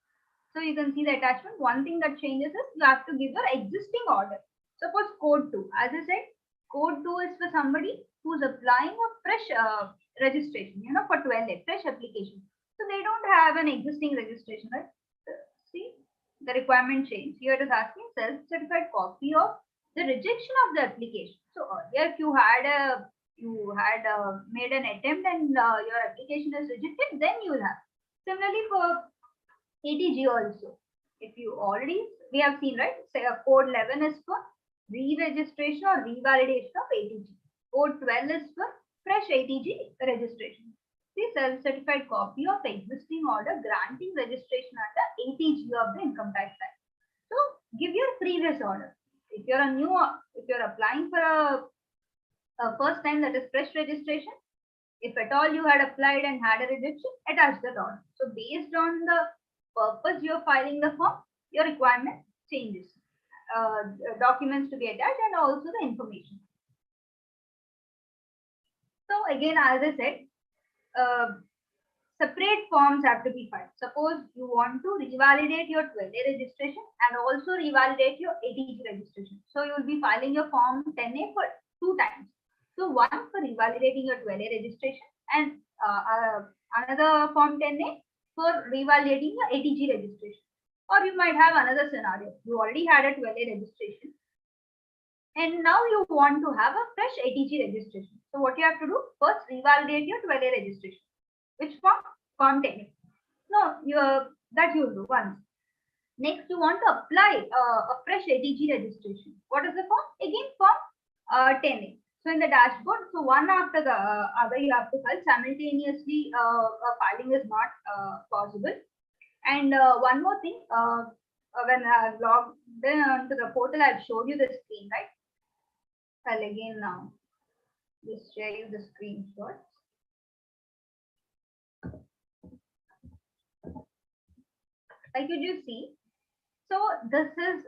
So you can see the attachment. One thing that changes is you have to give your existing order. Suppose code 2. As I said, code 2 is for somebody who's applying a fresh registration, for 12A, fresh application. So they don't have an existing registration, right? See, the requirement change. Here it is asking self-certified copy of the rejection of the application. So earlier, if you had made an attempt and your application is rejected, then you will have. Similarly for ATG also, if you already, we have seen, right? Say code 11 is for re-registration or revalidation of ATG. Code 12 is for fresh ATG registration. See, self-certified copy of existing order granting registration under ATG of the income tax act. So give your previous order. If you're applying for a first time, that is fresh registration, if at all you had applied and had a rejection, attach that order. So based on the purpose you're filing the form, your requirement changes. Documents to be attached and also the information. So again, as I said, separate forms have to be filed. Suppose you want to revalidate your 12A registration and also revalidate your ATG registration. So you will be filing your form 10A for 2 times. So one for revalidating your 12A registration and another form 10A for revalidating your ATG registration. Or you might have another scenario. You already had a 12A registration and now you want to have a fresh ATG registration. So what you have to do? First, revalidate your 12A registration. Which form? Form 10A. No, that you will do once. Next, you want to apply a fresh ATG registration. What is the form? Again, form 10A. So in the dashboard, so one after the other you have to file simultaneously. Filing is not possible. And one more thing, when I logged into the portal, I've showed you the screen, right? I'll again now just share you the screenshot. Like you just see, so this is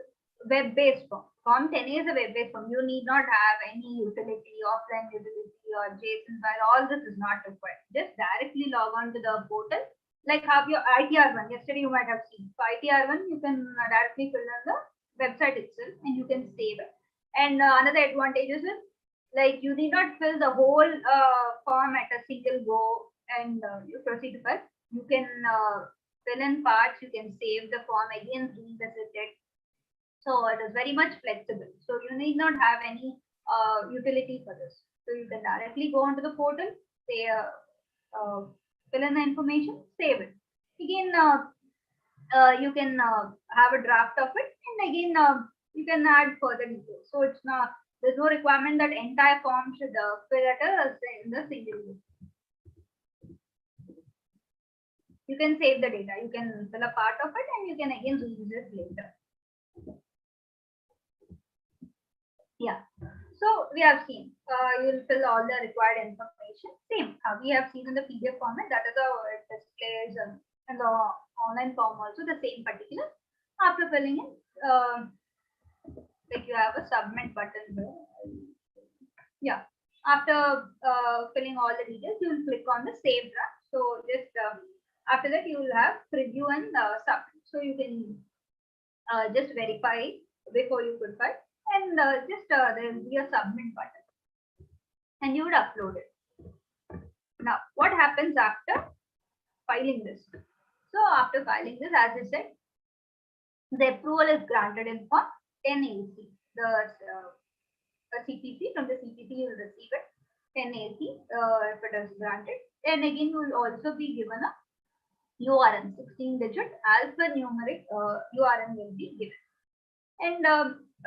web-based form. Form 10A is a web-based form. You need not have any utility, offline utility or JSON file. All this is not required. Just directly log on to the portal. Like have your ITR1. Yesterday you might have seen. For ITR1, you can directly fill in the website itself and you can save it. And another advantage is like you need not fill the whole form at a single go and you proceed to file. You can fill in parts, you can save the form, again revisit it. So it is very much flexible. So you need not have any utility for this. So you can directly go onto the portal, say, fill in the information, save it. Again, you can have a draft of it, and again you can add further details. So it's not, there's no requirement that entire form should fill at in the single view. You can save the data, you can fill a part of it, and you can again revisit later. Yeah. So we have seen, you will fill all the required information. Same, we have seen in the PDF format, that is how it displays in the online form also, the same particular. After filling in, like you have a submit button here. Yeah. After filling all the details, you will click on the save draft. So just after that, you will have preview and submit. So you can just verify before you could file, and just there will be a submit button, and you would upload it. Now, what happens after filing this? So after filing this, as I said, the approval is granted in form 10AC. The CPC, from the CPC you will receive it 10AC if it is granted. And again, you will also be given a URN, 16-digit alphanumeric URN will be given. And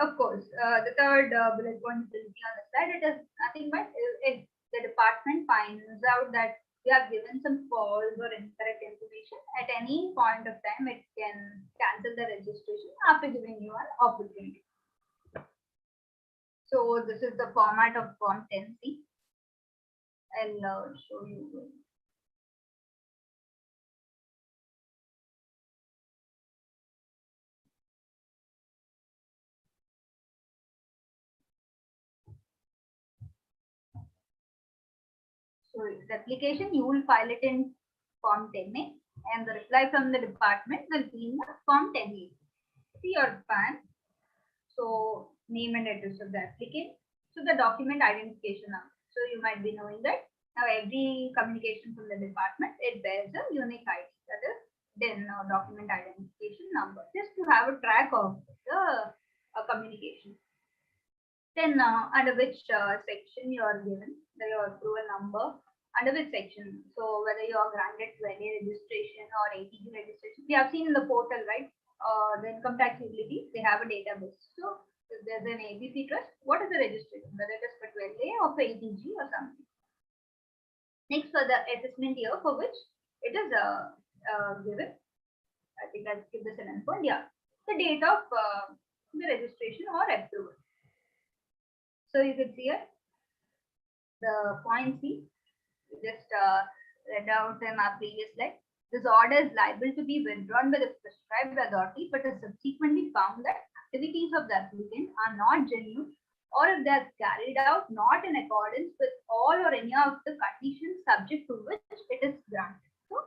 of course, the third bullet point will be on the slide. It is nothing but if the department finds out that you have given some false or incorrect information, at any point of time, it can cancel the registration after giving you an opportunity. So this is the format of Form 10C. I'll show you. So the application, you will file it in Form 10A, and the reply from the department will be in the Form 10A. See your PAN. So name and address of the applicant. So the document identification number. So you might be knowing that now every communication from the department, it bears a unique ID, that is then document identification number, just to have a track of the communication. Then under which section you are given, your approval number, under which section. So whether you are granted 20 registration or ATG registration. We have seen in the portal, right? The income tax utilities, they have a database. So if there's an ABC trust, what is the registration? Whether it is for 12A or for ATG or something. Next, for the assessment year for which it is given. I think I'll give this an endpoint. Yeah. The date of the registration or approval. So you can see here the point C, just read out in our previous slide. This order is liable to be withdrawn by the prescribed authority, but is subsequently found that activities of the applicant are not genuine, or if they are carried out not in accordance with all or any of the conditions subject to which it is granted. So,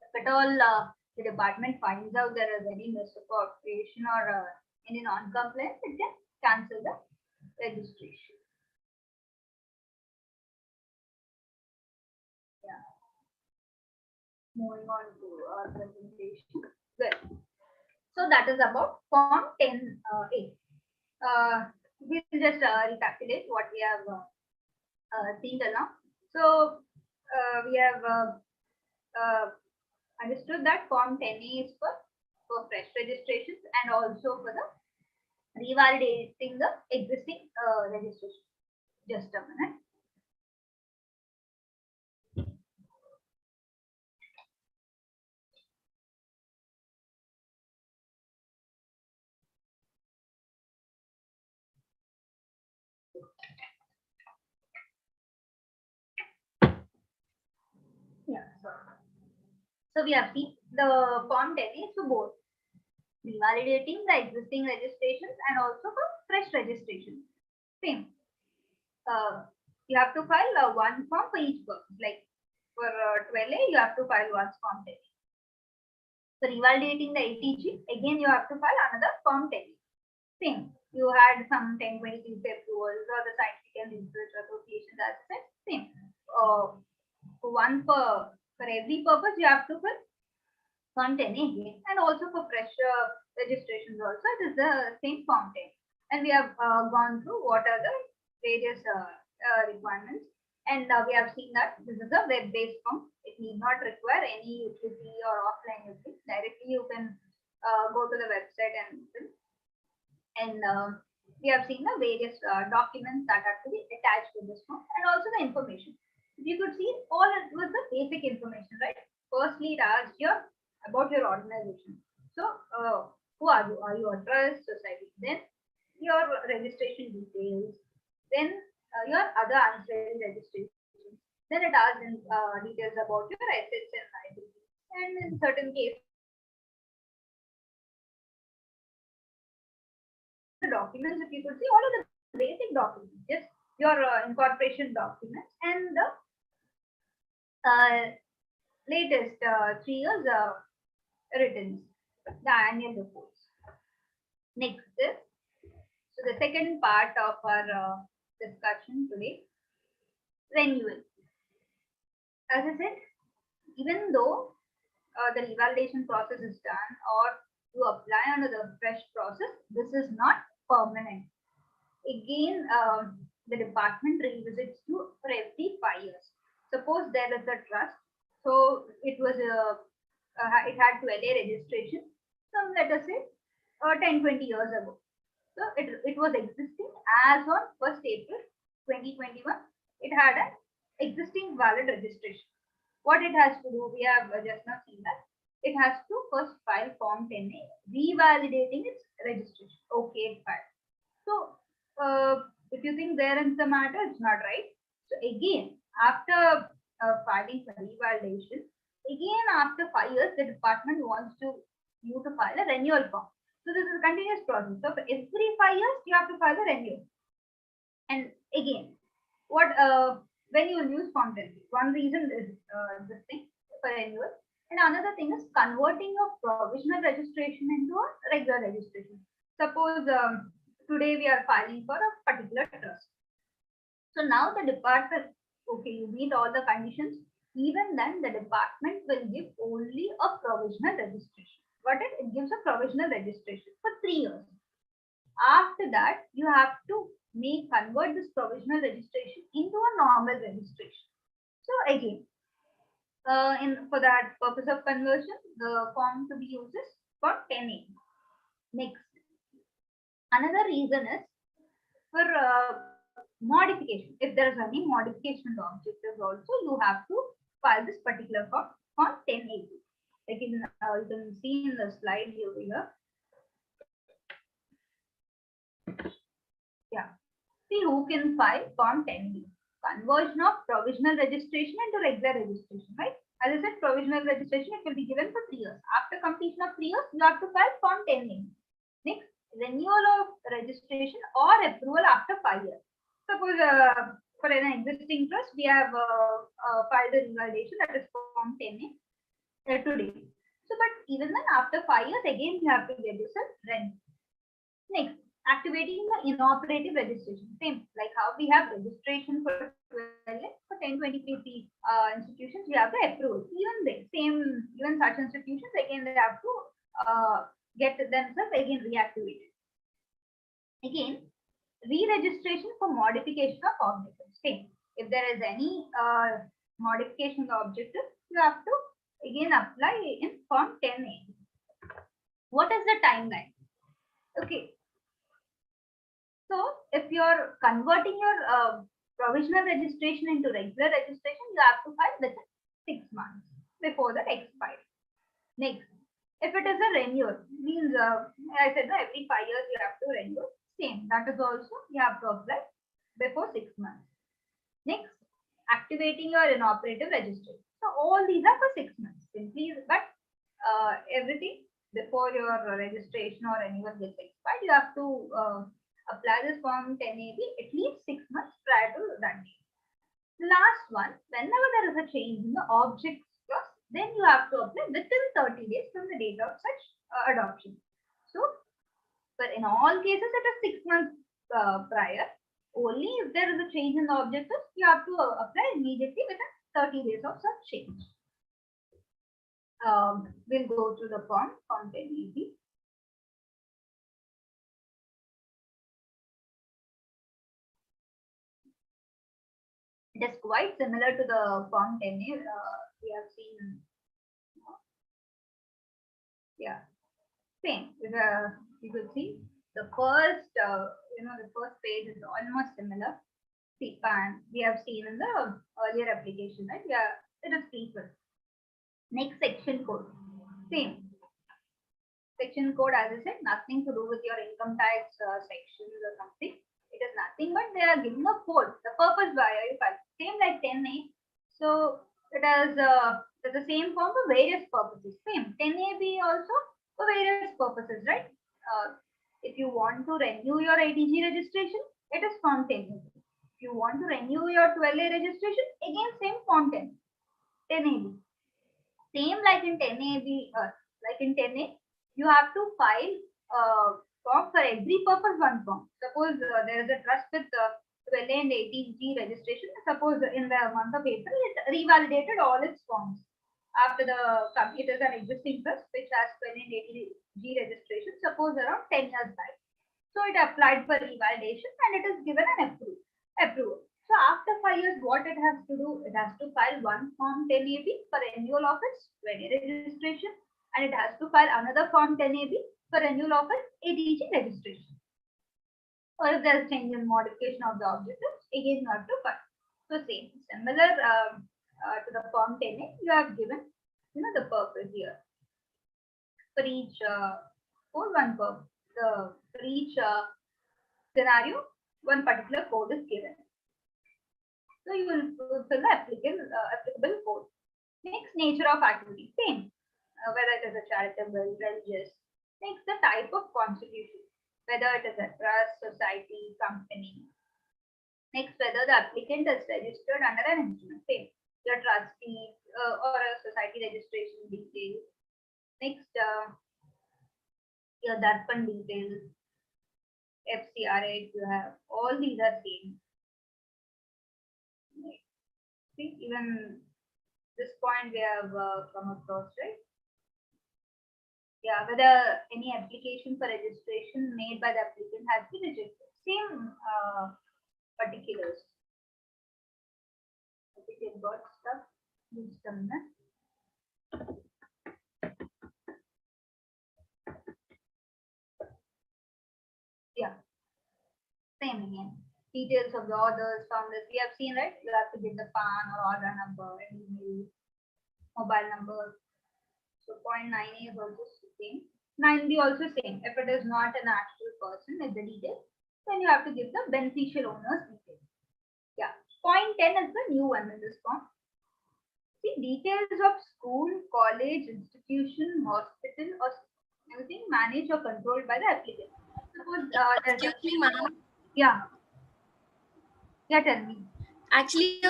if at all the department finds out there is any misappropriation or any non-compliance, it can cancel the registration. Yeah. Moving on to our presentation. Good. So that is about Form 10A. We will just recapitulate what we have seen till now. So we have understood that Form 10A is for fresh registrations and also for the revalidating the existing registration. Just a minute. Yeah. So we have seen the Form 10A is for both revalidating the existing registrations and also for fresh registration. Same. You have to file one form for each purpose. Like for 12A, you have to file one Form 10A. For revalidating the ATG, again you have to file another Form 10A. Same. You had some 1023 approvals or the scientific and research associations as said. Same. One for For every purpose, you have to fill Form 10 again, and also for fresh registrations also, it is the same Form 10. And we have gone through what are the various requirements, and we have seen that this is a web-based form. It need not require any utility or offline utility. Directly you can go to the website and fill. And we have seen the various documents that have to be attached to this form, and also the information. You could see all it was the basic information, right? Firstly, it asks about your organization. So, who are you? Are you a trust, society? Then your registration details. Then your other ancillary registrations. Then it asks in, details about your assets and liabilities. And in certain cases, the documents, if you could see, all of the basic documents, just your incorporation documents and the latest 3 years returns, the annual reports. Next is, so the second part of our discussion today, renewal. As I said, even though the revalidation process is done or you apply under the fresh process, this is not permanent. Again, the department revisits you for every 5 years. Suppose there is a trust, so it was it had 12A registration. So let us say 10-20 years ago. So it was existing as on 1st April 2021. It had an existing valid registration. What it has to do, we have just now seen that it has to first file Form 10A, revalidating its registration. Okay, fine. So if you think there is the matter, it's not right. So again, after filing for revalidation, again after 5 years, the department wants you to file a renewal form. So this is a continuous process. So for every 5 years, you have to file a renewal. And again, what when you will use Form 10, one reason is this thing for renewal, and another thing is converting a provisional registration into a regular registration. Suppose today we are filing for a particular trust. So now the department, okay, you meet all the conditions. Even then, the department will give only a provisional registration. What it gives a provisional registration for 3 years. After that, you have to convert this provisional registration into a normal registration. So again, for that purpose of conversion, the form to be used is for 10A. Next, another reason is for modification. If there is any modification of objectives also, you have to file this particular form 10A. Like you can see in the slide over here. Yeah. See who can file Form 10B. Conversion of provisional registration into regular registration, right? As I said, provisional registration, it will be given for 3 years. After completion of 3 years, you have to file Form 10A. Next, renewal of registration or approval after 5 years. Suppose for an existing trust, we have filed a revalidation, that is Form 10A today. So, but even then, after 5 years, again, you have to get yourself renewal. Next, activating the inoperative registration. Same, like how we have registration for 12, for 1023 institutions, we have the approval. Even they, even such institutions, again, they have to get themselves again reactivated. Again, re-registration for modification of objectives. Same, if there is any modification of objective, you have to again apply in Form 10A. What is the timeline? Okay. So if you're converting your provisional registration into regular registration, you have to file within 6 months before the expiry. Next, if it is a renewal, means I said every 5 years you have to renew. Same, that is also you have to apply before 6 months. Next, activating your inoperative registration. So all these are for 6 months. Simply, but everything before your registration or renewal gets expired, you have to apply this Form 10AB at least 6 months prior to that date. The last one, whenever there is a change in the objects clause, then you have to apply within 30 days from the date of such adoption. So, but in all cases, it is 6 months prior. Only if there is a change in the objectives, you have to apply immediately within 30 days of such change. We'll go through the form 1080. It is quite similar to the form 10A we have seen. Yeah, same. You could see the first, the first page is almost similar. See, and we have seen in the earlier application, right? Yeah, it is people. Next section code, same. Section code, as I said, nothing to do with your income tax sections or something. It is nothing but they are giving a code. The purpose why are you filing? Same like 10A. So it has the same form for various purposes. Same 10AB also for various purposes, right? If you want to renew your ATG registration, it is form 10AB. If you want to renew your 12A registration, again same form 10AB. Same like in 10AB, like in 10A, you have to file form for every purpose one form. Suppose there is a trust with 12A and 18G registration. Suppose in the month of April, it revalidated all its forms. After it is an existing trust which has 12A and 18G registration, suppose around 10 years back. So it applied for revalidation and it is given an approval. So after 5 years, what it has to do? It has to file one form 10AB for renewal of its 20 registration, and it has to file another form 10AB for renewal of its ATG registration. Or if there is change in modification of the objectives, again you have to file. So same, similar to the form 10A, you have given the purpose here. For each one purpose, for each scenario, one particular code is given. So you will fill the applicable code. Next, nature of activity, same. Whether it is a charitable, religious. Next, the type of constitution, whether it is a trust, society, company. Next, whether the applicant is registered under an instrument, same. Your trustee or a society registration details. Next, your Darpan details, FCRA, you have all these are same. See, even this point we have come across, right? Yeah, whether any application for registration made by the applicant has been rejected. Same particulars. I think it got stuck. Just a minute. Yeah, same again. Details of the orders, founders. We have seen, right? You have to give the PAN or order number, email, mobile number. So 0.9A is also same. 9B also same. If it is not an actual person with the details, then you have to give the beneficial owner's details. Yeah. 0.10 is the new one in this form. See, details of school, college, institution, hospital, or anything managed or controlled by the applicant. Suppose Excuse me, ma'am. Yeah. Yeah, tell me. Actually,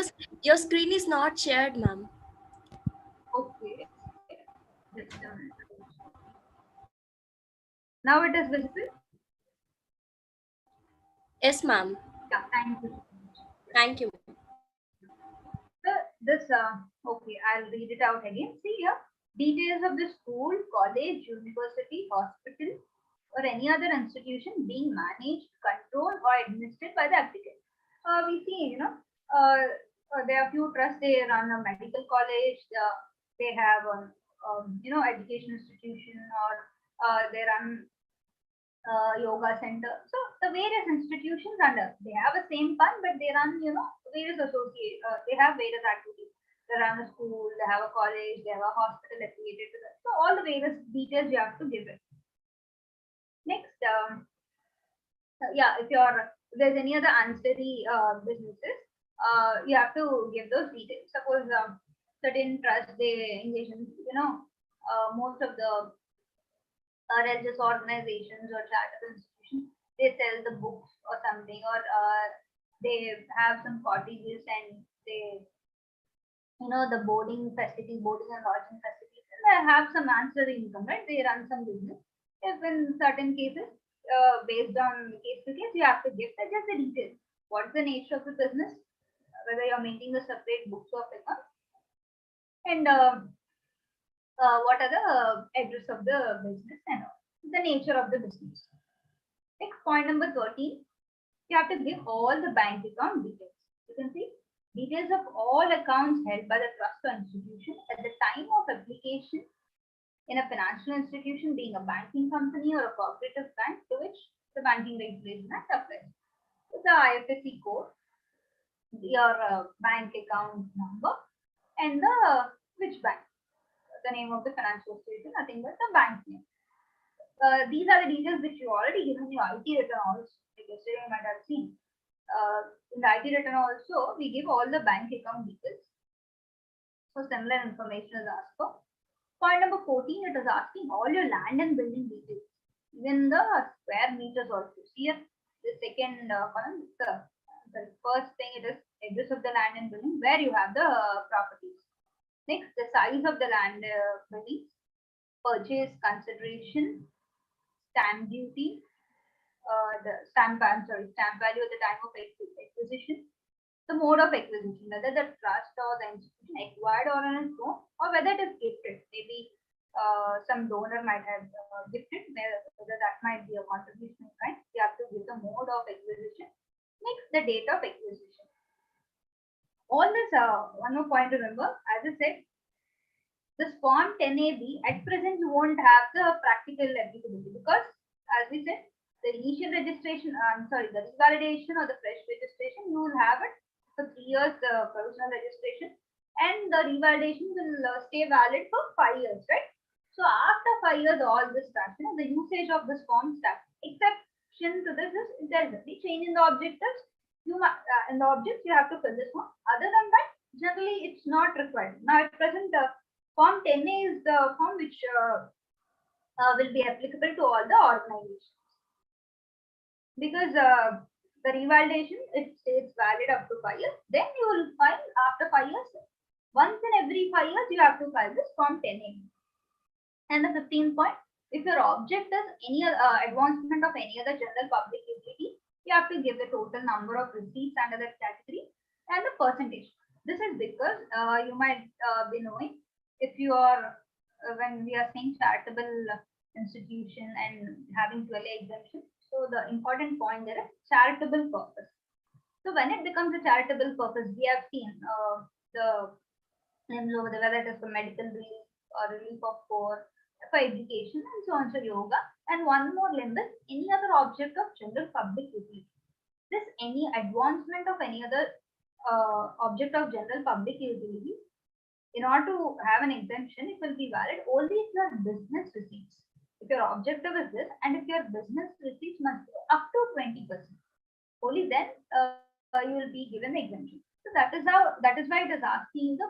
your screen is not shared, ma'am. Okay. Just a minute. Now it is visible? Yes, ma'am. Yeah, thank you. Thank you. Okay, I'll read it out again. See here, details of the school, college, university, hospital, or any other institution being managed, controlled, or administered by the applicant. We see, there are few trusts, they run a medical college, they have a, education institution, or they run yoga center. So the various institutions they have the same fund, but they run, various they have various activities. They run a school, they have a college, they have a hospital affiliated to that. So all the various details you have to give it. Next, if there's any other ancillary businesses, you have to give those details. Suppose certain trusts they engage in, most of the religious organizations or charitable institutions, they sell the books or something, or they have some cottages and they, the boarding and lodging facilities, and they have some ancillary income, right? They run some business. If in certain cases, based on case to case, you have to give just the details. What's the nature of the business? Whether you're maintaining a separate books of income, and what are the address of the business and all, the nature of the business. Next, point number 13, you have to give all the bank account details. You can see details of all accounts held by the trust or institution at the time of application in a financial institution, being a banking company or a cooperative bank to which the Banking Regulation Act applies. So the IFSC code, your bank account number, and the which bank, the name of the financial institution, nothing but the bank name. These are the details which you already given your IT return also. Like yesterday you might have seen. In the IT return also, we give all the bank account details. So similar information is asked for. Point number 14, it is asking all your land and building details, even the square meters also. Here, the second column, the first thing it is address of the land and building, where you have the properties. Next, the size of the land building, purchase consideration, stamp duty, the stamp value at the time of acquisition, the mode of acquisition, whether the trust or the institution acquired or on its own, or whether it is gifted. Maybe some donor might have gifted, whether that might be a contribution, right? You have to give the mode of acquisition. Next, the date of acquisition. All this, one more point to remember, as I said, this form 10AB at present you won't have the practical applicability because, as we said, the initial registration, the revalidation or the fresh registration, you will have it for 3 years, the provisional registration, and the revalidation will stay valid for 5 years, right? So after 5 years, all this starts, the usage of this form starts. Exception to this is there is a change in the objectives. In the objects, you have to fill this form. Other than that, generally it's not required. Now at present, Form 10A is the form which will be applicable to all the organizations. Because the revalidation, it stays valid up to 5 years. Then you will file after 5 years. Once in every 5 years, you have to file this Form 10A. And the 15th point, if your object is any advancement of any other general public utility, you have to give the total number of receipts under that category and the percentage. This is because you might be knowing, if you are, when we are saying charitable institution and having 12A exemption, so the important point there is charitable purpose. So when it becomes a charitable purpose, we have seen the names over there, whether it is for medical relief or relief of poor, for education, and so on, so yoga. And one more limb is any other object of general public utility. This any advancement of any other object of general public utility, in order to have an exemption, it will be valid only if your business receipts. If your objective is this, and if your business receipts must go up to 20%, only then you will be given the exemption. So that is why it is asking the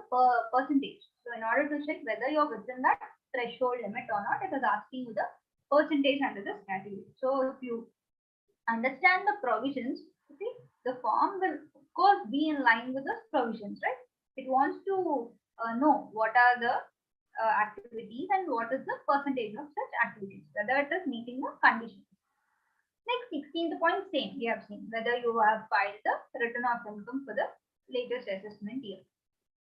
percentage. So in order to check whether you're within that threshold limit or not, it is asking you the percentage under this category. So if you understand the provisions, see, the form will of course be in line with the provisions, right? It wants to know what are the activities and what is the percentage of such activities, whether it is meeting the conditions. Next, 16th point, same we have seen, whether you have filed the return of income for the latest assessment year.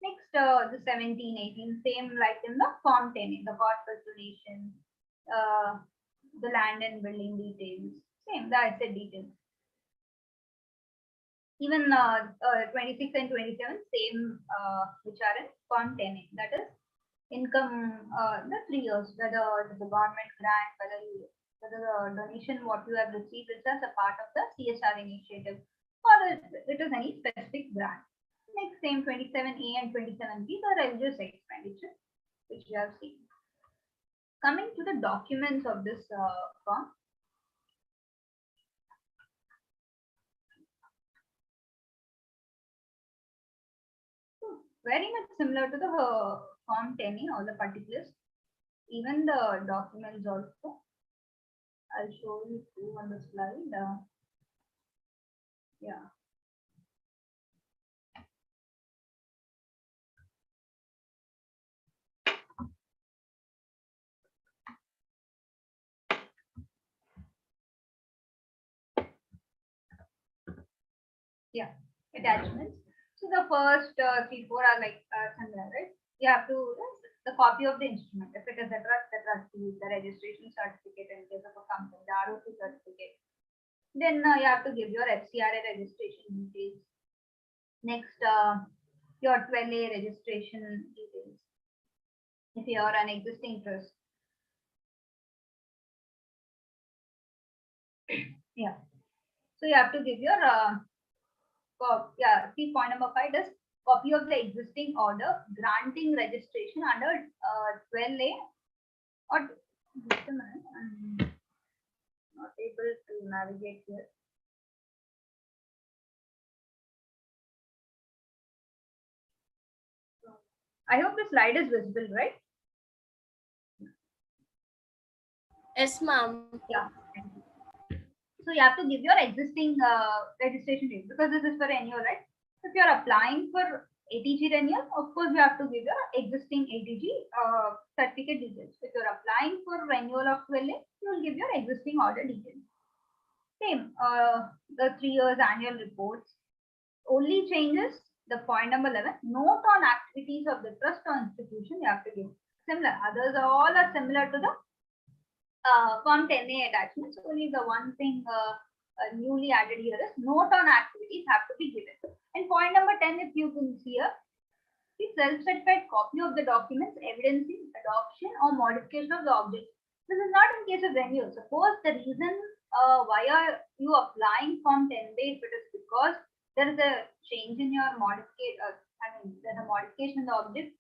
Next, the 17, 18, same like in the Form 10, the corpus donation, the land and building details, same, the asset details. Even 26 and 27, same, which are in Form 10A, that is income, the 3 years, whether it is a government grant, whether the donation what you have received is as a part of the CSR initiative, or it is any specific grant. Next, same 27A and 27B, the religious expenditure, which you have seen. Coming to the documents of this form. Very much similar to the Form 10A, all the particulars, even the documents also. I'll show you two on the slide. Yeah. Yeah, attachments. So the first 3, 4 are like similar, right? You have to the copy of the instrument. If it is a trust, the trustee, the registration certificate in case of a company, the ROC certificate. Then you have to give your FCRA registration details. Next, your 12A registration details. If you are an existing trust. Yeah. So you have to give your see point number 5 is copy of the existing order granting registration under 12A or just a minute, I'm not able to navigate here. I hope the slide is visible, right? Yes, ma'am. Yeah. So you have to give your existing registration date because this is for renewal, right? If you are applying for ATG renewal, of course you have to give your existing ATG certificate details. If you are applying for renewal of 12A, you will give your existing order details. Same, the 3 years annual reports. Only changes the point number 11. Note on activities of the trust or institution you have to give. Similar. Others are all are similar to the Form 10A attachments. Only the one thing newly added here is note on activities have to be given. And point number 10, if you can see here, the self-certified copy of the documents evidencing adoption or modification of the object. This is not in case of renewal. Suppose the reason why are you applying Form 10A, if it is because there is a change in your modification, there's a modification in the object,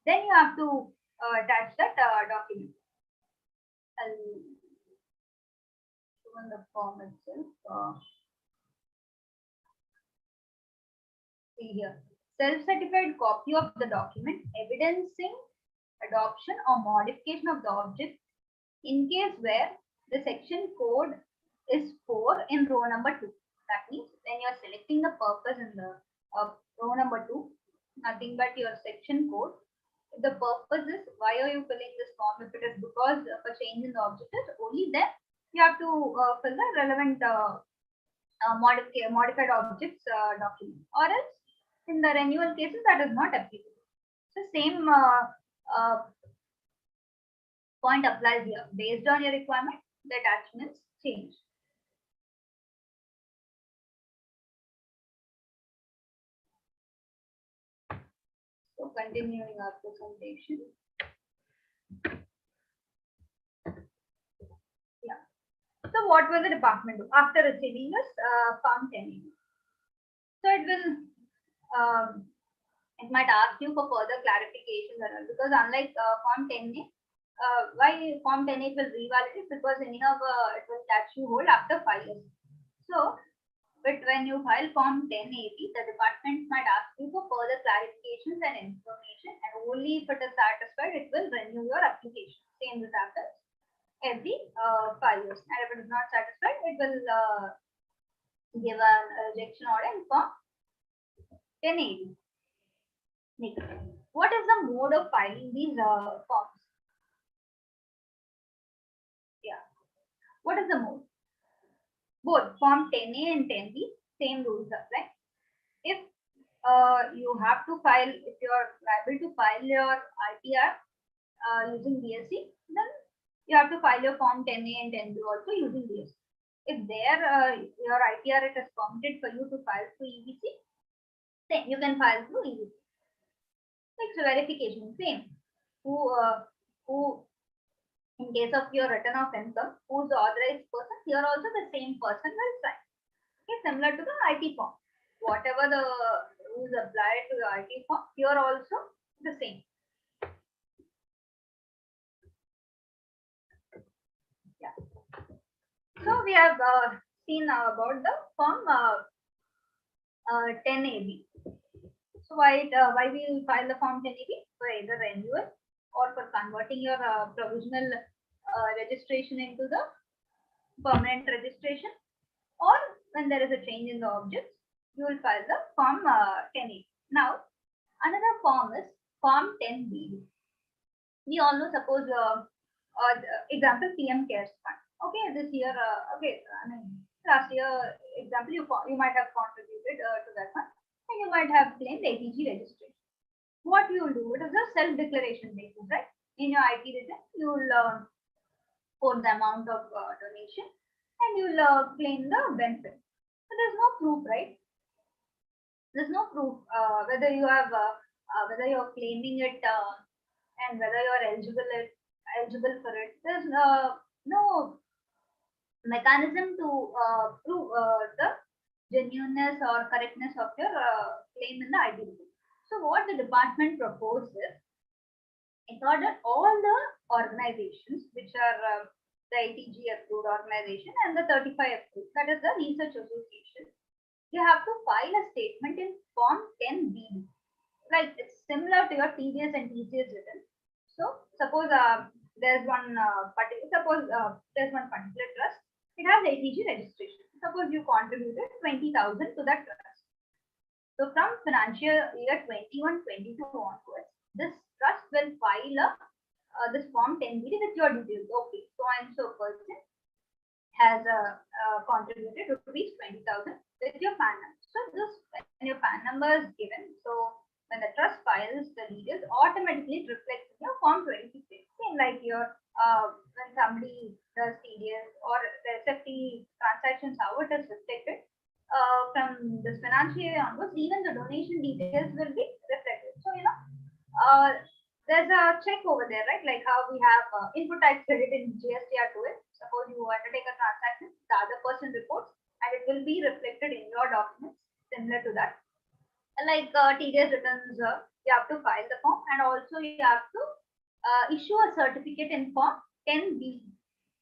then you have to attach that document. I'll show in the form itself. See here, self-certified copy of the document evidencing adoption or modification of the object in case where the section code is 4 in row number 2. That means when you are selecting the purpose in the row number 2, nothing but your section code. If the purpose is why are you filling this form, if it is because of a change in the object, only then you have to fill the relevant modified objects document, or else in the renewal cases that is not applicable. So same point applies here. Based on your requirement, the attachments change. So continuing our presentation. Yeah. So what will the department do after receiving this Form 10A? So it might ask you for further clarifications because unlike Form 10A, why Form 10A will revalidate, because anyhow it will catch you hold after 5 years. So, but when you file Form 1080, the department might ask you for further clarifications and information, and only if it is satisfied, it will renew your application. Same this happens every 5 years, and if it is not satisfied, it will give a rejection order in Form 1080. Next, what is the mode of filing these forms? Yeah, what is the mode? Both Form 10A and 10B, same rules apply. If you have to file, if you are liable to file your ITR using BSc, then you have to file your Form 10A and 10B also using BSc. If there your ITR it is permitted for you to file through EBC, then you can file through EBC. Next, verification, same. Who in case of your return of income, who is the authorized person, here also the same person will sign. Okay, similar to the IT form. Whatever the rules apply to the IT form, here also the same. Yeah. So we have seen about the Form 10AB. So why we file the Form 10AB? For either renewal or for converting your provisional registration into the permanent registration, or when there is a change in the objects, you will file the Form 10A. Now, another form is Form 10B. We all know, suppose, example, PM Cares Fund. Okay, this year, last year, example, you might have contributed to that fund, and you might have claimed ATG registration. what you will do, it is a self-declaration basis, right? In your IT return, you will quote the amount of donation and you will claim the benefit. So there's no proof, right? There's no proof whether you have whether you're claiming it and whether you're eligible for it. There's no mechanism to prove the genuineness or correctness of your claim in the identity. So what the department proposed is, in order all the organizations which are the ATG approved organization and the 35 approved, that is the research association, you have to file a statement in form 10B. Like it's similar to your TDS and TCS written. So suppose there's one there's one particular trust. It has ATG registration. Suppose you contributed 20,000 to that trust. So from financial year 21-22 onwards, this trust will file this form 10B with your details. Okay, so and so person has contributed rupees 20,000 with your PAN number. So this when your PAN number is given, so when the trust files the details, automatically it reflects in your form 26. Same like your when somebody does TDS or the SFT transactions, how it is reflected from this financial year onwards, even the donation details will be reflected. So there's a check over there, right? Like how we have input tax credit in GSTR to it. Suppose you undertake a transaction, the other person reports, and it will be reflected in your documents, similar to that. Like TDS returns, you have to file the form, and also you have to issue a certificate in form 10B.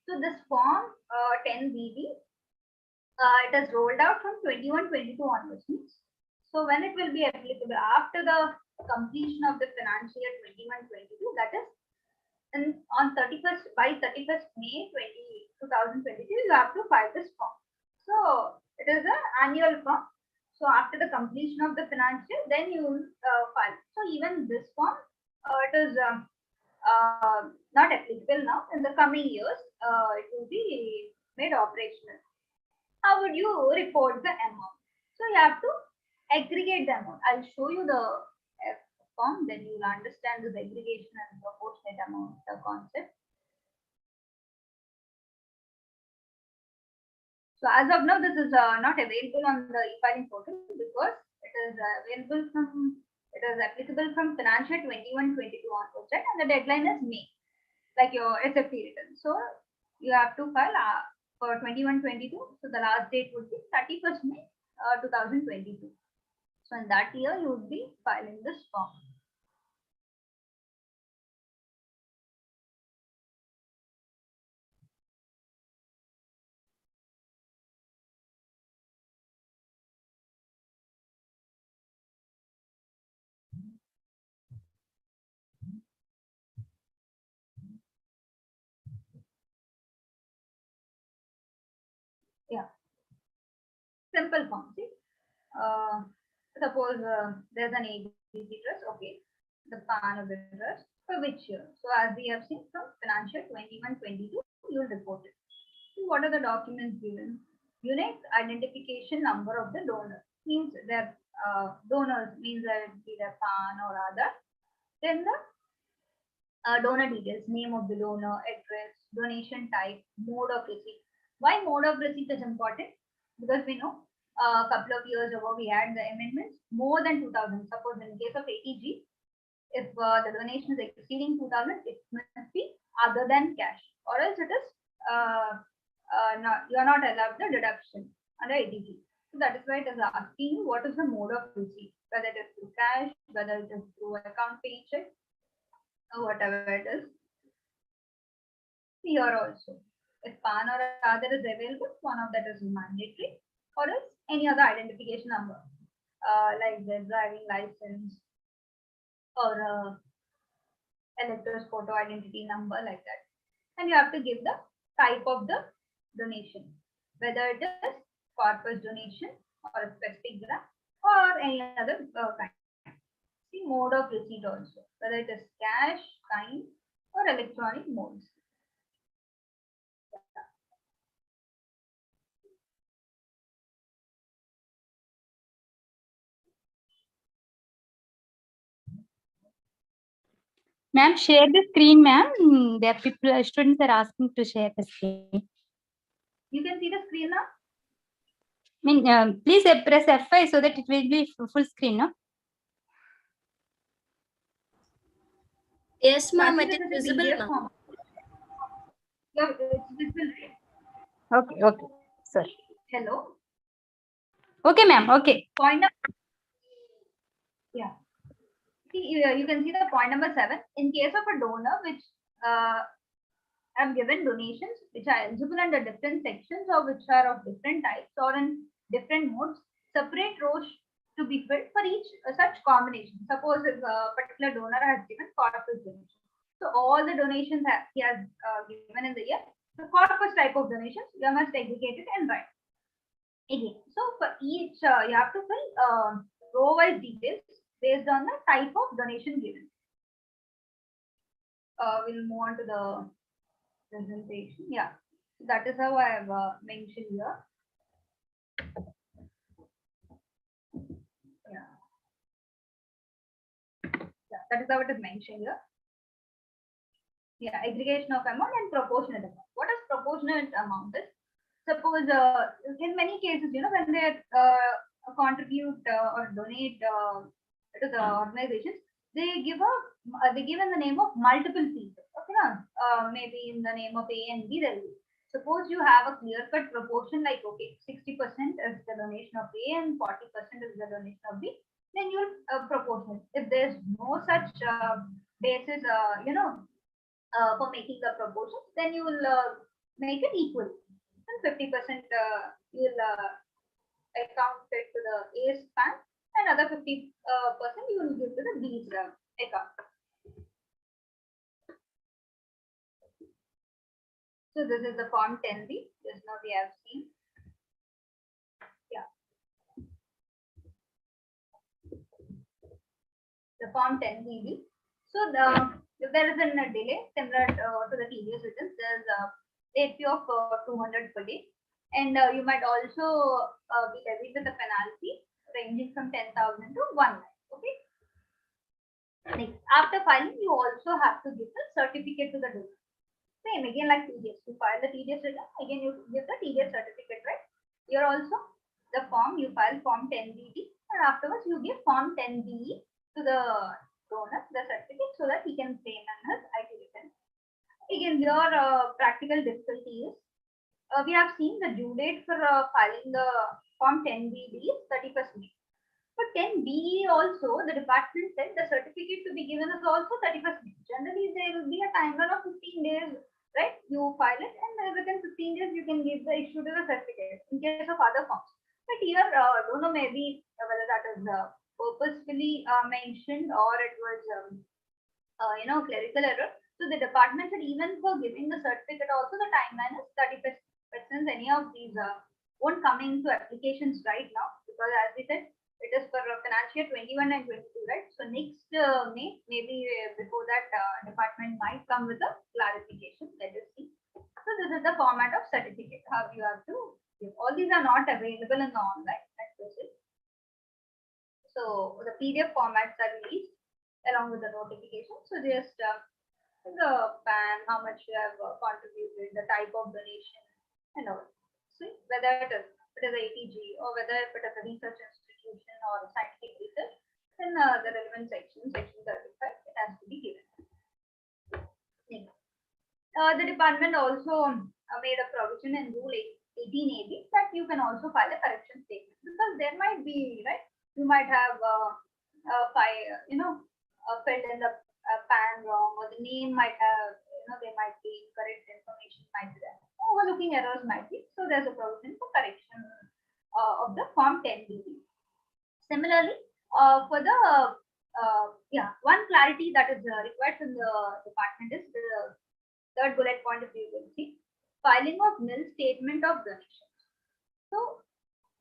So this form 10BB, it has rolled out from 21-22 onwards. So when it will be applicable after the completion of the financial year 21-22, that is on 31st by 31st May 2022, you have to file this form. So it is an annual form. So after the completion of the financial year, then you will file. So even this form, it is not applicable now. In the coming years, it will be made operational. How would you report the amount? So you have to aggregate the amount. I'll show you the form, then you'll understand the aggregation and proportionate amount concept. So as of now, this is not available on the e-filing portal because it is available from, it is applicable from financial 21-22 onwards, right? And the deadline is May, like your SFT return. So you have to file for 21-22. So the last date would be 31st May 2022. So in that year, you would be filing this form. Yeah, simple form. See, suppose there's an ABC trust. Okay, the PAN of the trust for which year? So as we have seen from financial 21-22, you will report it. So what are the documents given? Unique identification number of the donor means their donors means that it be their PAN or other. Then the donor details, name of the donor, address, donation type, mode of receipt. Why mode of receipt is important? Because we know a couple of years ago we had the amendments more than 2,000. Suppose in case of ATG, if the donation is exceeding 2,000, it must be other than cash, or else it is you are not allowed the deduction under ATG. So that is why it is asking what is the mode of receipt, whether it is through cash, whether it is through account pay check, or whatever it is. Here also, if PAN or other is available, one of that is mandatory, or else any other identification number, like the driving license or elector's photo identity number, like that. And you have to give the type of the donation, whether it is corpus donation or a specific grant or any other kind. See mode of receipt also, whether it is cash, kind, or electronic modes. Ma'am, share the screen, ma'am. There are people, students are asking to share the screen. You can see the screen now? Please press F5 so that it will be full screen, no? Yes, ma'am, Actually, it is this is a visible, PDF ma'am. form. Yeah, it's visible. Okay, okay. Sir. Hello? Okay, ma'am. Okay. Point number, yeah. See, you can see the point number 7. In case of a donor which have given donations which are eligible under different sections or which are of different types or in different modes, separate rows to be filled for each such combination. Suppose if a particular donor has given corpus donation. So all the donations he has given in the year, the corpus type of donations, you must aggregate it and write. Again, so for each, you have to fill row-wise details based on the type of donation given. We'll move on to the presentation. Yeah, so that is how I have mentioned here. Yeah, that is how it is mentioned here. Yeah, aggregation of amount and proportionate amount. What is proportionate amount is? Suppose in many cases, you know, when they contribute or donate to the organizations, they give in the name of multiple people. Okay, maybe in the name of A and B. Suppose you have a clear-cut proportion like, okay, 60% is the donation of A and 40% is the donation of B. Then you'll proportion. If there's no such basis, for making the proportions, then you will make it equal. And 50% you'll account it to the A's span, and other 50% you will give to the B's account. So this is the form 10B. Just now we have seen. Yeah. The form 10BB. So if there is a delay similar to the previous returns, there's a late fee of 200 per day. And you might also be levied with a penalty ranging from 10,000 to 1 lakh. Okay. Next, after filing, you also have to give the certificate to the donor. Same again like TDS. You file the TDS return, again you give the TDS certificate, right? Here also the form you file form 10BD, and afterwards you give form 10BE to the donor, the certificate, so that he can claim on his IT return. Again, your practical difficulty is we have seen the due date for filing the form 10BD is 31st May. For 10BE also, the department said the certificate to be given is also 31st May. Generally, there will be a timeline of 15 days, right? You file it, and within 15 days, you can give the issue to the certificate in case of other forms. But here, I don't know maybe whether that is purposefully mentioned or it was, clerical error. So the department said even for giving the certificate also, the timeline is 31st. But since any of these won't come into applications right now, because as we said, it is for financial year 21 and 22, right? So next May, maybe before that, department might come with a clarification. Let us see. So this is the format of certificate. How you have to give. All these are not available in the online at present. So the PDF formats are released along with the notification. So just the PAN, how much you have contributed, the type of donation, and all. See whether it is ATG or whether if it is a research institution or scientific research, then the relevant section 35, it has to be given. The department also made a provision in Rule 18AB that you can also file a correction statement, because there might be, right, you might have filled in the PAN wrong, or the name might have, there might be incorrect information might be there. Overlooking errors might be. So there's a provision for correction of the form 10BB. Similarly, for the one clarity that is required from the department is the third bullet point, if you will see, filing of nil statement of donations. So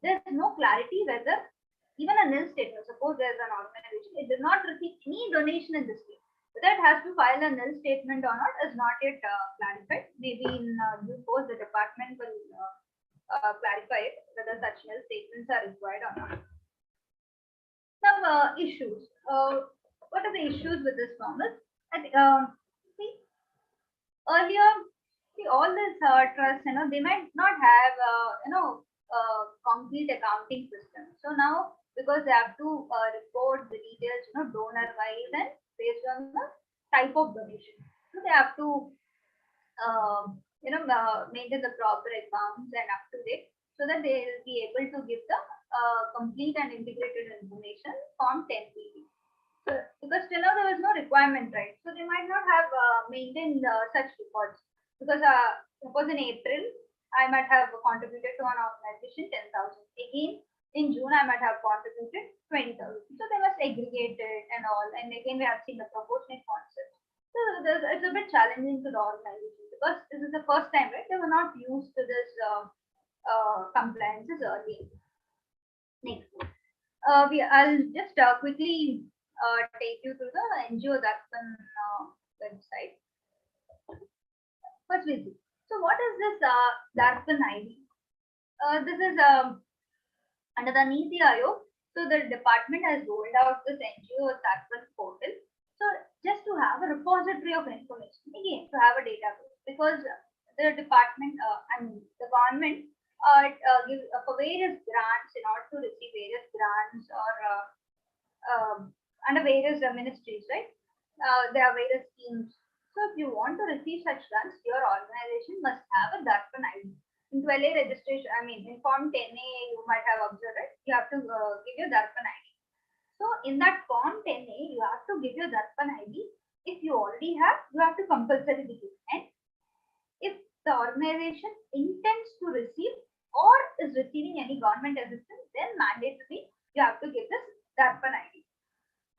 there's no clarity whether even a nil statement, suppose there's an organization, it did not receive any donation in this year, whether it has to file a nil statement or not is not yet clarified. Maybe in due course the department will clarify it, whether such nil statements are required or not. Some issues. What are the issues with this form? See, earlier, see all this trusts, they might not have, complete accounting system. So now, because they have to report the details, donor wise and based on the type of donation, so they have to, maintain the proper accounts and up to date, so that they will be able to give the complete and integrated information from 10 pp. So, because till now there was no requirement, right? So they might not have maintained such records. Because suppose in April, I might have contributed to an organization 10,000. Again, in June, I might have contributed 20,000. So they must aggregate it and all. And again, we have seen the proportionate concept. So it's a bit challenging to the organization, because this is the first time, right? They were not used to this compliances earlier. Next, I'll just quickly take you through the NGO Darpan website. First, we'll see. So, what is this Darpan ID? This is under the NITI Aayog. So, the department has rolled out this NGO Darpan portal. So, just to have a repository of information, again, to have a database, because the department and the government gives for various grants, in order to receive various grants or under various ministries, right? There are various schemes. So if you want to receive such grants, your organization must have a Darpan ID. In 12A registration, in Form 10A, you might have observed it. You have to give your Darpan ID. So in that Form 10A, you have to give your Darpan ID. If you already have, you have to compulsory give. And if the organization intends to receive or is receiving any government assistance, then mandatory you have to give this Darpan ID.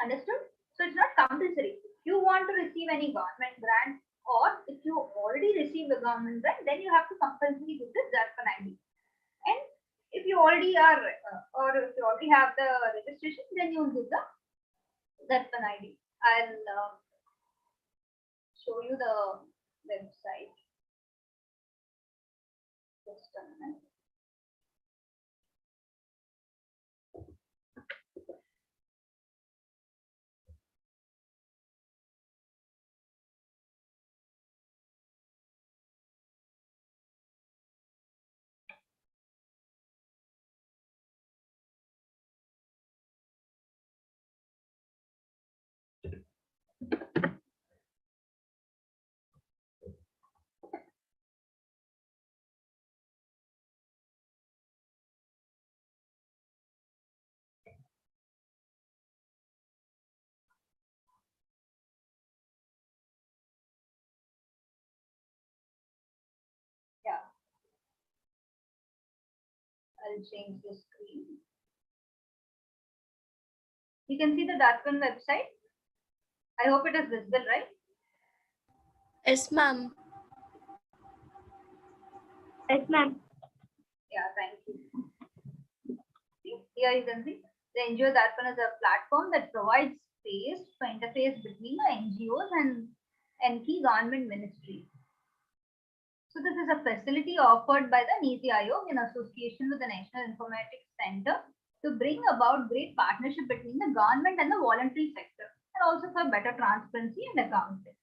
Understood? So it's not compulsory. If you want to receive any government grant, or if you already received the government grant, then you have to compulsory give this Darpan ID. And if you already are, or if you already have the registration, then you will give the Darpan ID. I'll show you the website. Just a minute. Yeah. I'll change the screen. You can see the Darpan website. I hope it is visible, right? Yes, ma'am. Yes, ma'am. Yeah, thank you. See, here you can see the NGO Darpan is a platform that provides space for interface between the NGOs and key government ministries. So this is a facility offered by the NITI Aayog in association with the National Informatics Center to bring about great partnership between the government and the voluntary sector, and also for better transparency and accounting.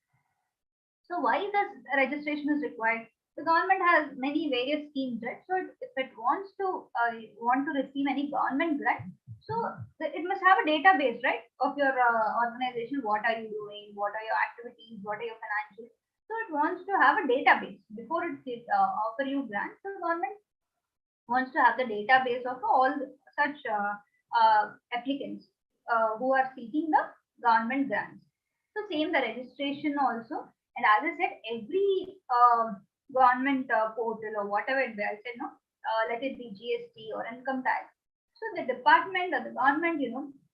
So why this registration is required? The government has many various schemes, right? So if it wants to receive any government grant, so it must have a database, right, of your organization. What are you doing? What are your activities? What are your financials? So it wants to have a database before it offer you grants. So the government wants to have the database of all such applicants who are seeking the government grants. So same the registration also. And as I said, every government portal or whatever it be, I said, no, let it be GST or income tax. So the department or the government,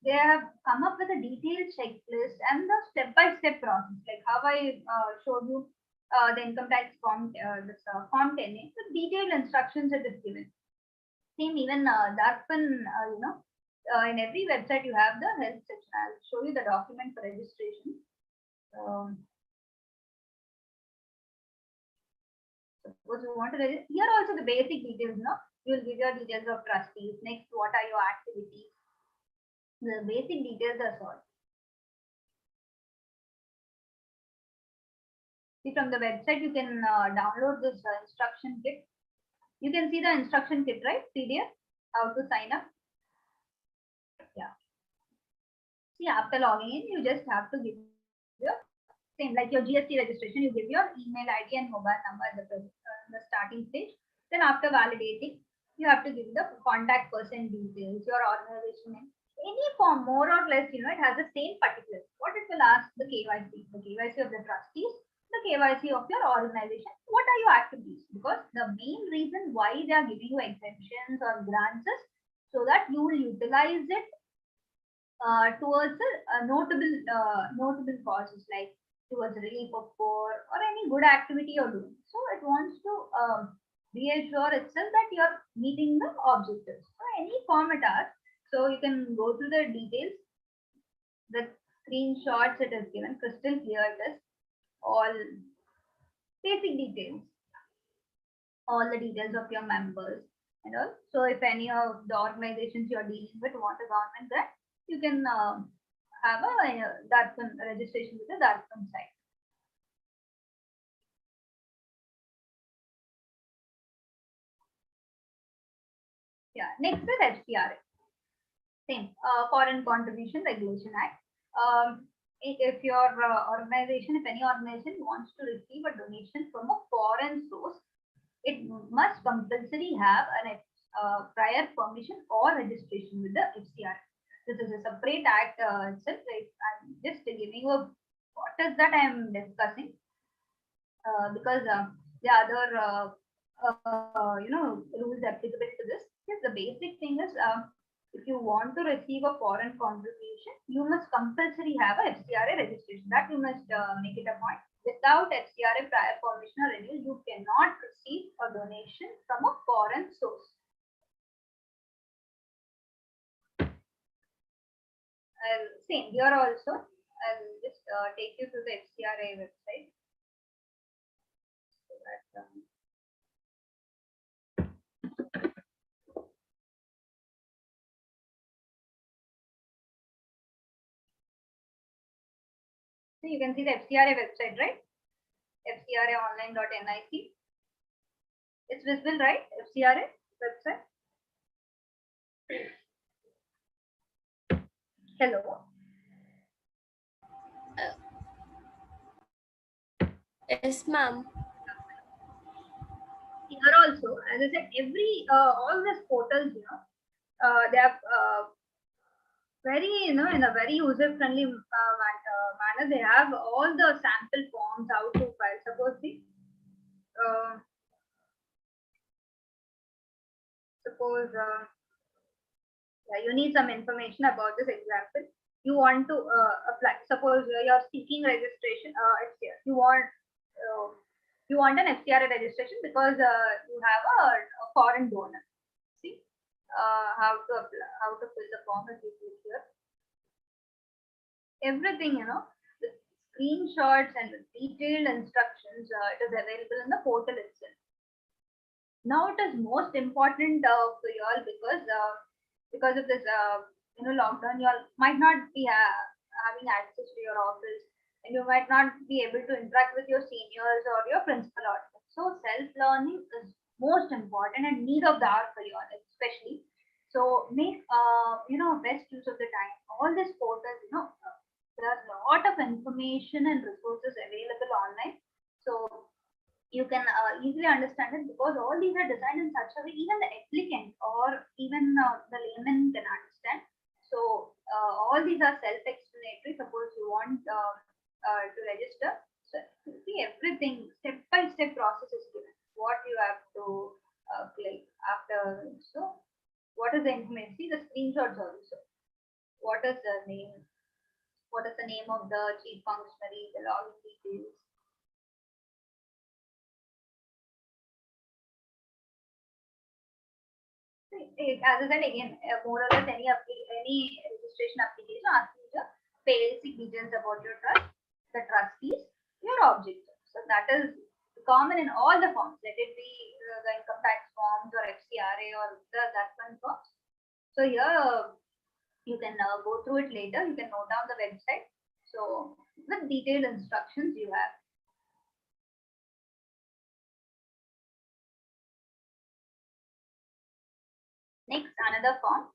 they have come up with a detailed checklist and the step-by-step process, like how I showed you the income tax form, form 10A, with detailed instructions that is given. Same even Darpan, in every website you have the help section. I'll show you the document for registration. Suppose you want to register, here also the basic details, you will give your details of trustees. Next, what are your activities? The basic details are solved. See, from the website, you can download this instruction kit. You can see the instruction kit, right? PDF, how to sign up. Yeah. See, after logging in, you just have to give your same like your GST registration. You give your email ID and mobile number at the starting stage. Then after validating, you have to give the contact person details, your organization name, any form, more or less, it has the same particulars. What it will ask the KYC of the trustees, the KYC of your organization. What are your activities? Because the main reason why they are giving you exemptions or grants is so that you will utilize it towards notable causes like towards relief of poor or any good activity you're doing. So it wants to reassure itself that you're meeting the objectives. So any form it asks. So you can go through the details. The screenshots it is given, crystal clear it is. All basic details. All the details of your members and all. So if any of the organizations you're dealing with want a government grant, you can have a Darpan registration with the Darpan site. Yeah, next is FCRA. Same, Foreign Contribution Regulation Act. If your organization, if any organization wants to receive a donation from a foreign source, it must compulsory have an prior permission or registration with the FCRA. This is a separate act itself. I'm just giving you what is that I am discussing because the other rules applicable to this. Yes, the basic thing is if you want to receive a foreign contribution, you must compulsory have a FCRA registration. That you must make it a point. Without FCRA prior permission or renewal, you cannot receive a donation from a foreign source. Same here also. I'll just take you to the FCRA website. So that, so you can see the FCRA website, right? FCRAonline.nic. It's visible, right? FCRA website. Hello. Yes, ma'am. Here also, as I said, all these portals, they have very, in a very user-friendly manner. They have all the sample forms how to file. Suppose you need some information about this example. You want to apply. Suppose you're seeking registration. It's here. You want an FCRA registration because you have a foreign donor. See how to apply, how to fill the form is here. Everything, the screenshots and the detailed instructions, it is available in the portal itself. Now it is most important for you all because of this lockdown, you all might not be having access to your office, and you might not be able to interact with your seniors or your principal auditor. So self-learning is most important and need of the hour for you all, especially. So make best use of the time. All these portals, there's a lot of information and resources available online. So you can easily understand it because all these are designed in such a way even the applicant or even the layman can understand. So all these are self-explanatory. Suppose you want to register, so see everything step-by-step process is given. What you have to click after. So what is the information? See the screenshots also. What is the name? What is the name of the chief functionary? The login details. As I said again, more or less any registration application asking you the basic details about your trust, the trustees, your objective. So that is common in all the forms. Let it be the income tax forms or FCRA or that one forms. So here you can go through it later. You can note down the website. So with detailed instructions you have. Next, another form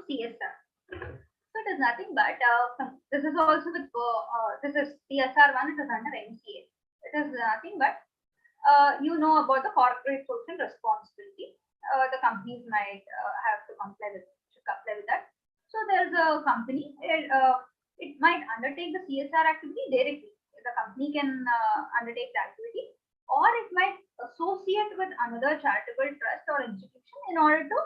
CSR. So it is nothing but this is also with this is CSR1. It is under MCA. It is nothing but you know about the corporate social responsibility. The companies might have to comply with that. So there's a company. It might undertake the CSR activity directly. The company can undertake the activity, or it might associate with another charitable trust or institution in order to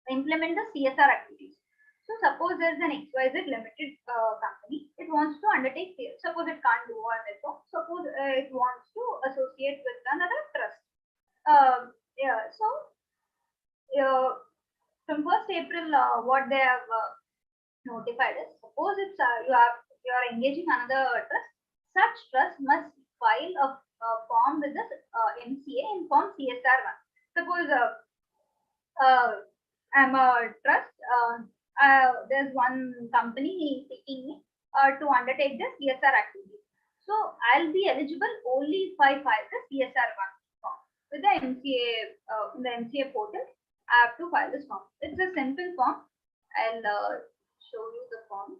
implement the CSR activities. So suppose there's an XYZ limited company, it wants to undertake CSR. Suppose it can't do on its own. Suppose it wants to associate with another trust. Yeah. So from 1st April, what they have notified is, suppose it's you are engaging another trust, such trust must file a form with the MCA in form CSR1. Suppose I'm a trust. There's one company picking me to undertake the CSR activity. So I'll be eligible only if I file the CSR1 form with the MCA in the MCA portal. I have to file this form. It's a simple form. I'll show you the form.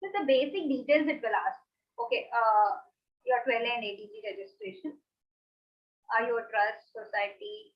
Just the basic details it will ask. Okay, your 12A and ATG registration. Are you a trust, society?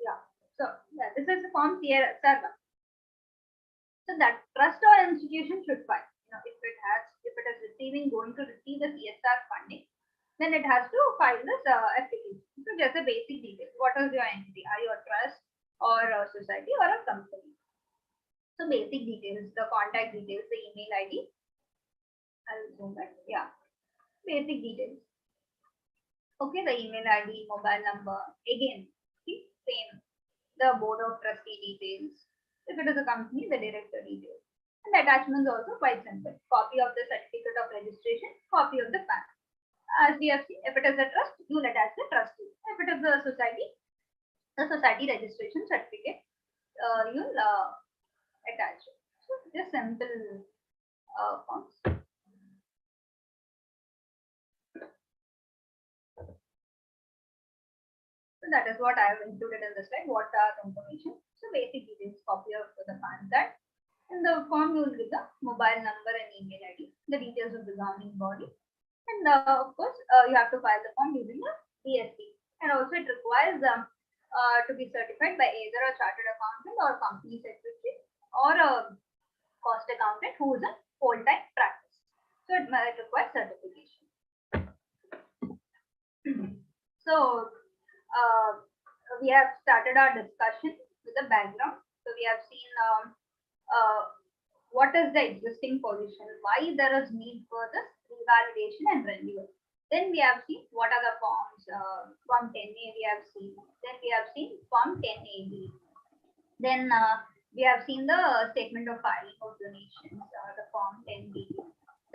Yeah. So yeah, this is the form CSR1. So that trust or institution should file. If it is going to receive the CSR funding, then it has to file this application. So just a basic detail. What is your entity? Are you a trust or a society or a company? So basic details, the contact details, the email ID. I'll zoom that. Yeah. Basic details. Okay, the email ID, mobile number. Again, see, same. The board of trustee details. If it is a company, the director details. And the attachment is also quite simple. Copy of the certificate of registration, copy of the PAN. As we have seen, if it is a trust, you will attach the trustee. If it is a society, the society registration certificate, you will attach it. So just simple forms. So that is what I have included in the slide. What are the information? So basic details, copy of the PAN card. In the form, you will give the mobile number and email ID, the details of the governing body, and of course, you have to file the form using the DST. And also, it requires to be certified by either a chartered accountant or company secretary or a cost accountant who is a full-time practice. So it might require certification. So we have started our discussion with the background. So we have seen what is the existing position, why there is need for this revalidation and renewal. Then we have seen what are the forms. Form 10A we have seen. Then we have seen Form 10AB. Then we have seen the statement of filing of donations, the Form 10B,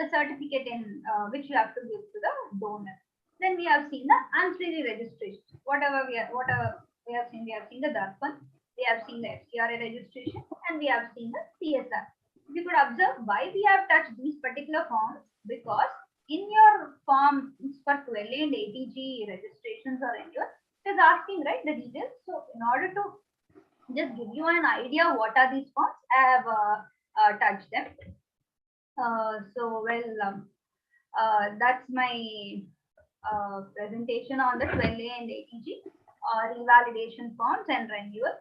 the certificate in which you have to give to the donor. Then we have seen the ancillary registration. Whatever we have seen the Darpan, we have seen the FCRA registration, and we have seen the CSR. You could observe why we have touched these particular forms, because in your form for 12A and ATG registrations or renewal, it is asking, right, the details. So in order to just give you an idea what are these forms, I have touched them. That's my presentation on the 12A and ATG revalidation forms and renewal.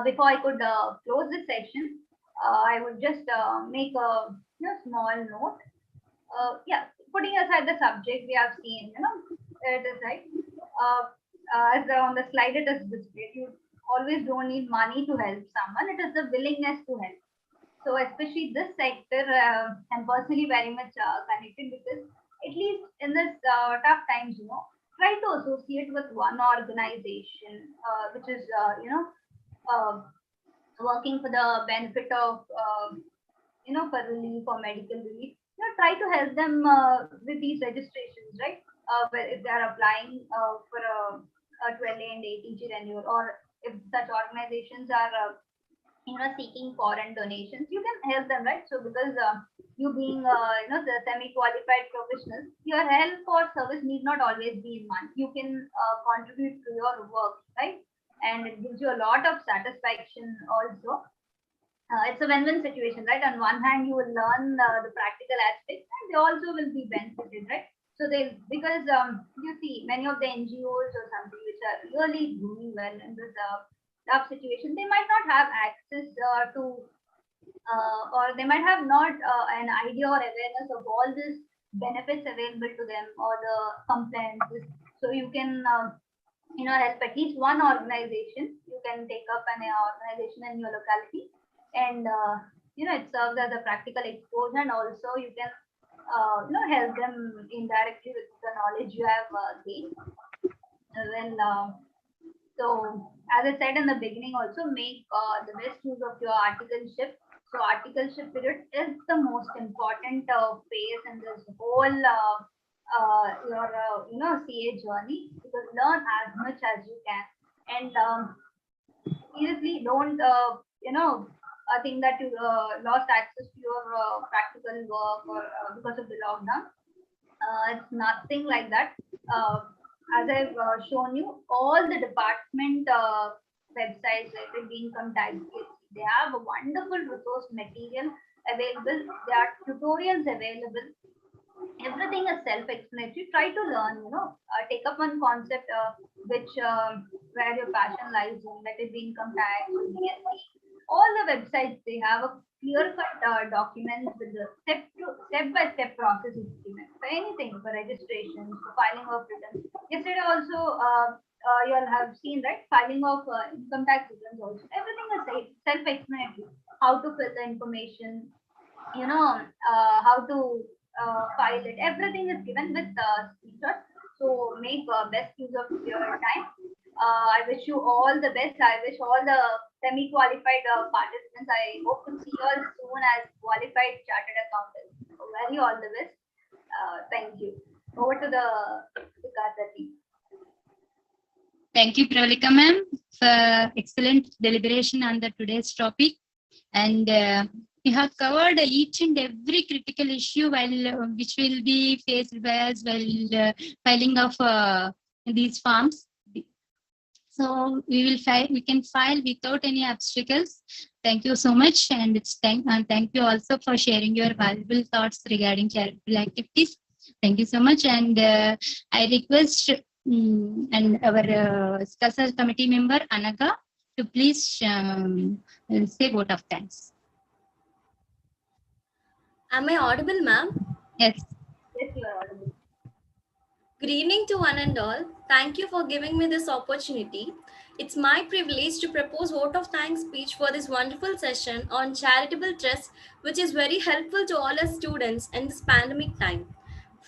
Before I could close this section, I would just make a small note. Putting aside the subject, we have seen, it is right. As on the slide it is displayed, you always don't need money to help someone. It is the willingness to help. So especially this sector, I'm personally very much connected because at least in this tough times, try to associate with one organization, which is, uh, working for the benefit of, for relief or medical relief. Try to help them with these registrations, right? Where if they are applying for a 12A and ATG renewal, or if such organizations are seeking foreign donations, you can help them, right? So because you being the semi-qualified professional, your help or service need not always be in money. You can contribute to your work, right? And it gives you a lot of satisfaction also. It's a win-win situation, right? On one hand, you will learn the practical aspects, and they also will be benefited, right? So because you see many of the NGOs or something which are really doing well in this tough situation, they might not have access to, or they might have not an idea or awareness of all these benefits available to them, or the compliances. So you can help at least one organization. You can take up an organization in your locality, and it serves as a practical exposure, and also you can help them indirectly with the knowledge you have gained. So as I said in the beginning, also make the best use of your articleship. So articleship period is the most important phase in this whole your CA journey, because learn as much as you can, and seriously don't think that you lost access to your practical work, or because of the lockdown. It's nothing like that. As I've shown you, all the department websites, like the income tax, they have a wonderful resource material available. There are tutorials available. Everything is self-explanatory. Try to learn, take up one concept which where your passion lies in, let it be income tax or GST. All the websites, they have a clear-cut documents with the step-by-step process is given for anything, for registration, for filing of returns. Yesterday also, you'll have seen, right? Filing of income tax returns also. Everything is self-explanatory. How to fill the information, how to file it. Everything is given with screenshots. So make best use of your time. I wish you all the best. I wish all the semi-qualified participants, I hope to see you all soon as qualified chartered accountants. Very all the best. Thank you. Over to the Vikasa team. Thank you, Pravalika ma'am, for excellent deliberation on the today's topic. And we have covered each and every critical issue which will be faced by us while filing of these forms. So we can file without any obstacles. Thank you so much, and thank you also for sharing your valuable thoughts regarding charitable activities. Thank you so much, and I request and our SCASA committee member Anaga to please say vote of thanks. Am I audible, ma'am? Yes. Yes, you are audible. Good evening to one and all. Thank you for giving me this opportunity. It's my privilege to propose vote of thanks speech for this wonderful session on charitable trust, which is very helpful to all our students in this pandemic time.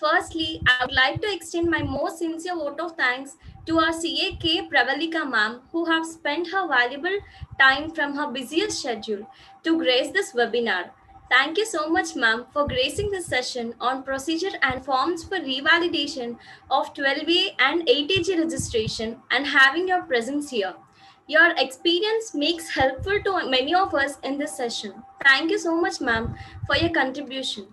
Firstly, I would like to extend my most sincere vote of thanks to our CAK Pravalika ma'am, who have spent her valuable time from her busiest schedule to grace this webinar. Thank you so much, ma'am, for gracing this session on procedure and forms for revalidation of 12A and ATG registration and having your presence here. Your experience makes helpful to many of us in this session. Thank you so much, ma'am, for your contribution.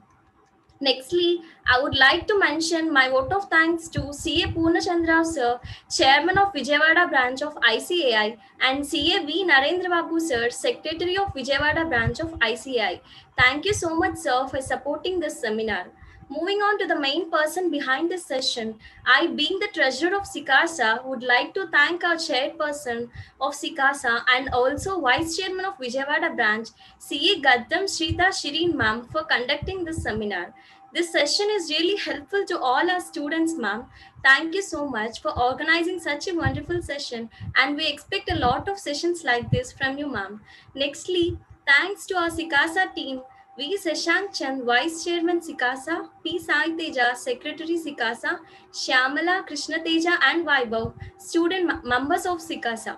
Nextly, I would like to mention my vote of thanks to CA Purnachandra sir, Chairman of Vijayawada branch of ICAI, and CA V Narendra Babu sir, Secretary of Vijayawada branch of ICAI. Thank you so much, sir, for supporting this seminar. Moving on to the main person behind this session, I, being the treasurer of SICASA, would like to thank our chairperson of SICASA and also vice chairman of Vijayawada branch, CA Gaddam Shrita Shireen ma'am, for conducting this seminar. This session is really helpful to all our students, ma'am. Thank you so much for organizing such a wonderful session, and we expect a lot of sessions like this from you, ma'am. Nextly, Thanks to our Sikasa team, V. Sashank Chand, Vice Chairman Sikasa, P. Sai Teja, Secretary Sikasa, Shyamala, Krishna Teja, and Vaibhav, student members of Sikasa.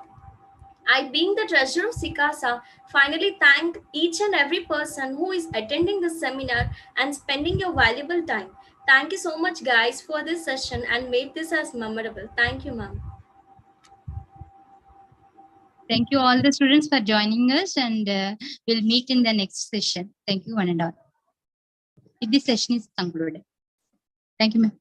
I, being the treasurer of Sikasa, finally thank each and every person who is attending this seminar and spending your valuable time. Thank you so much, guys, for this session and made this as memorable. Thank you, ma'am. Thank you all the students for joining us, and we'll meet in the next session. Thank you one and all. This session is concluded. Thank you, ma'am.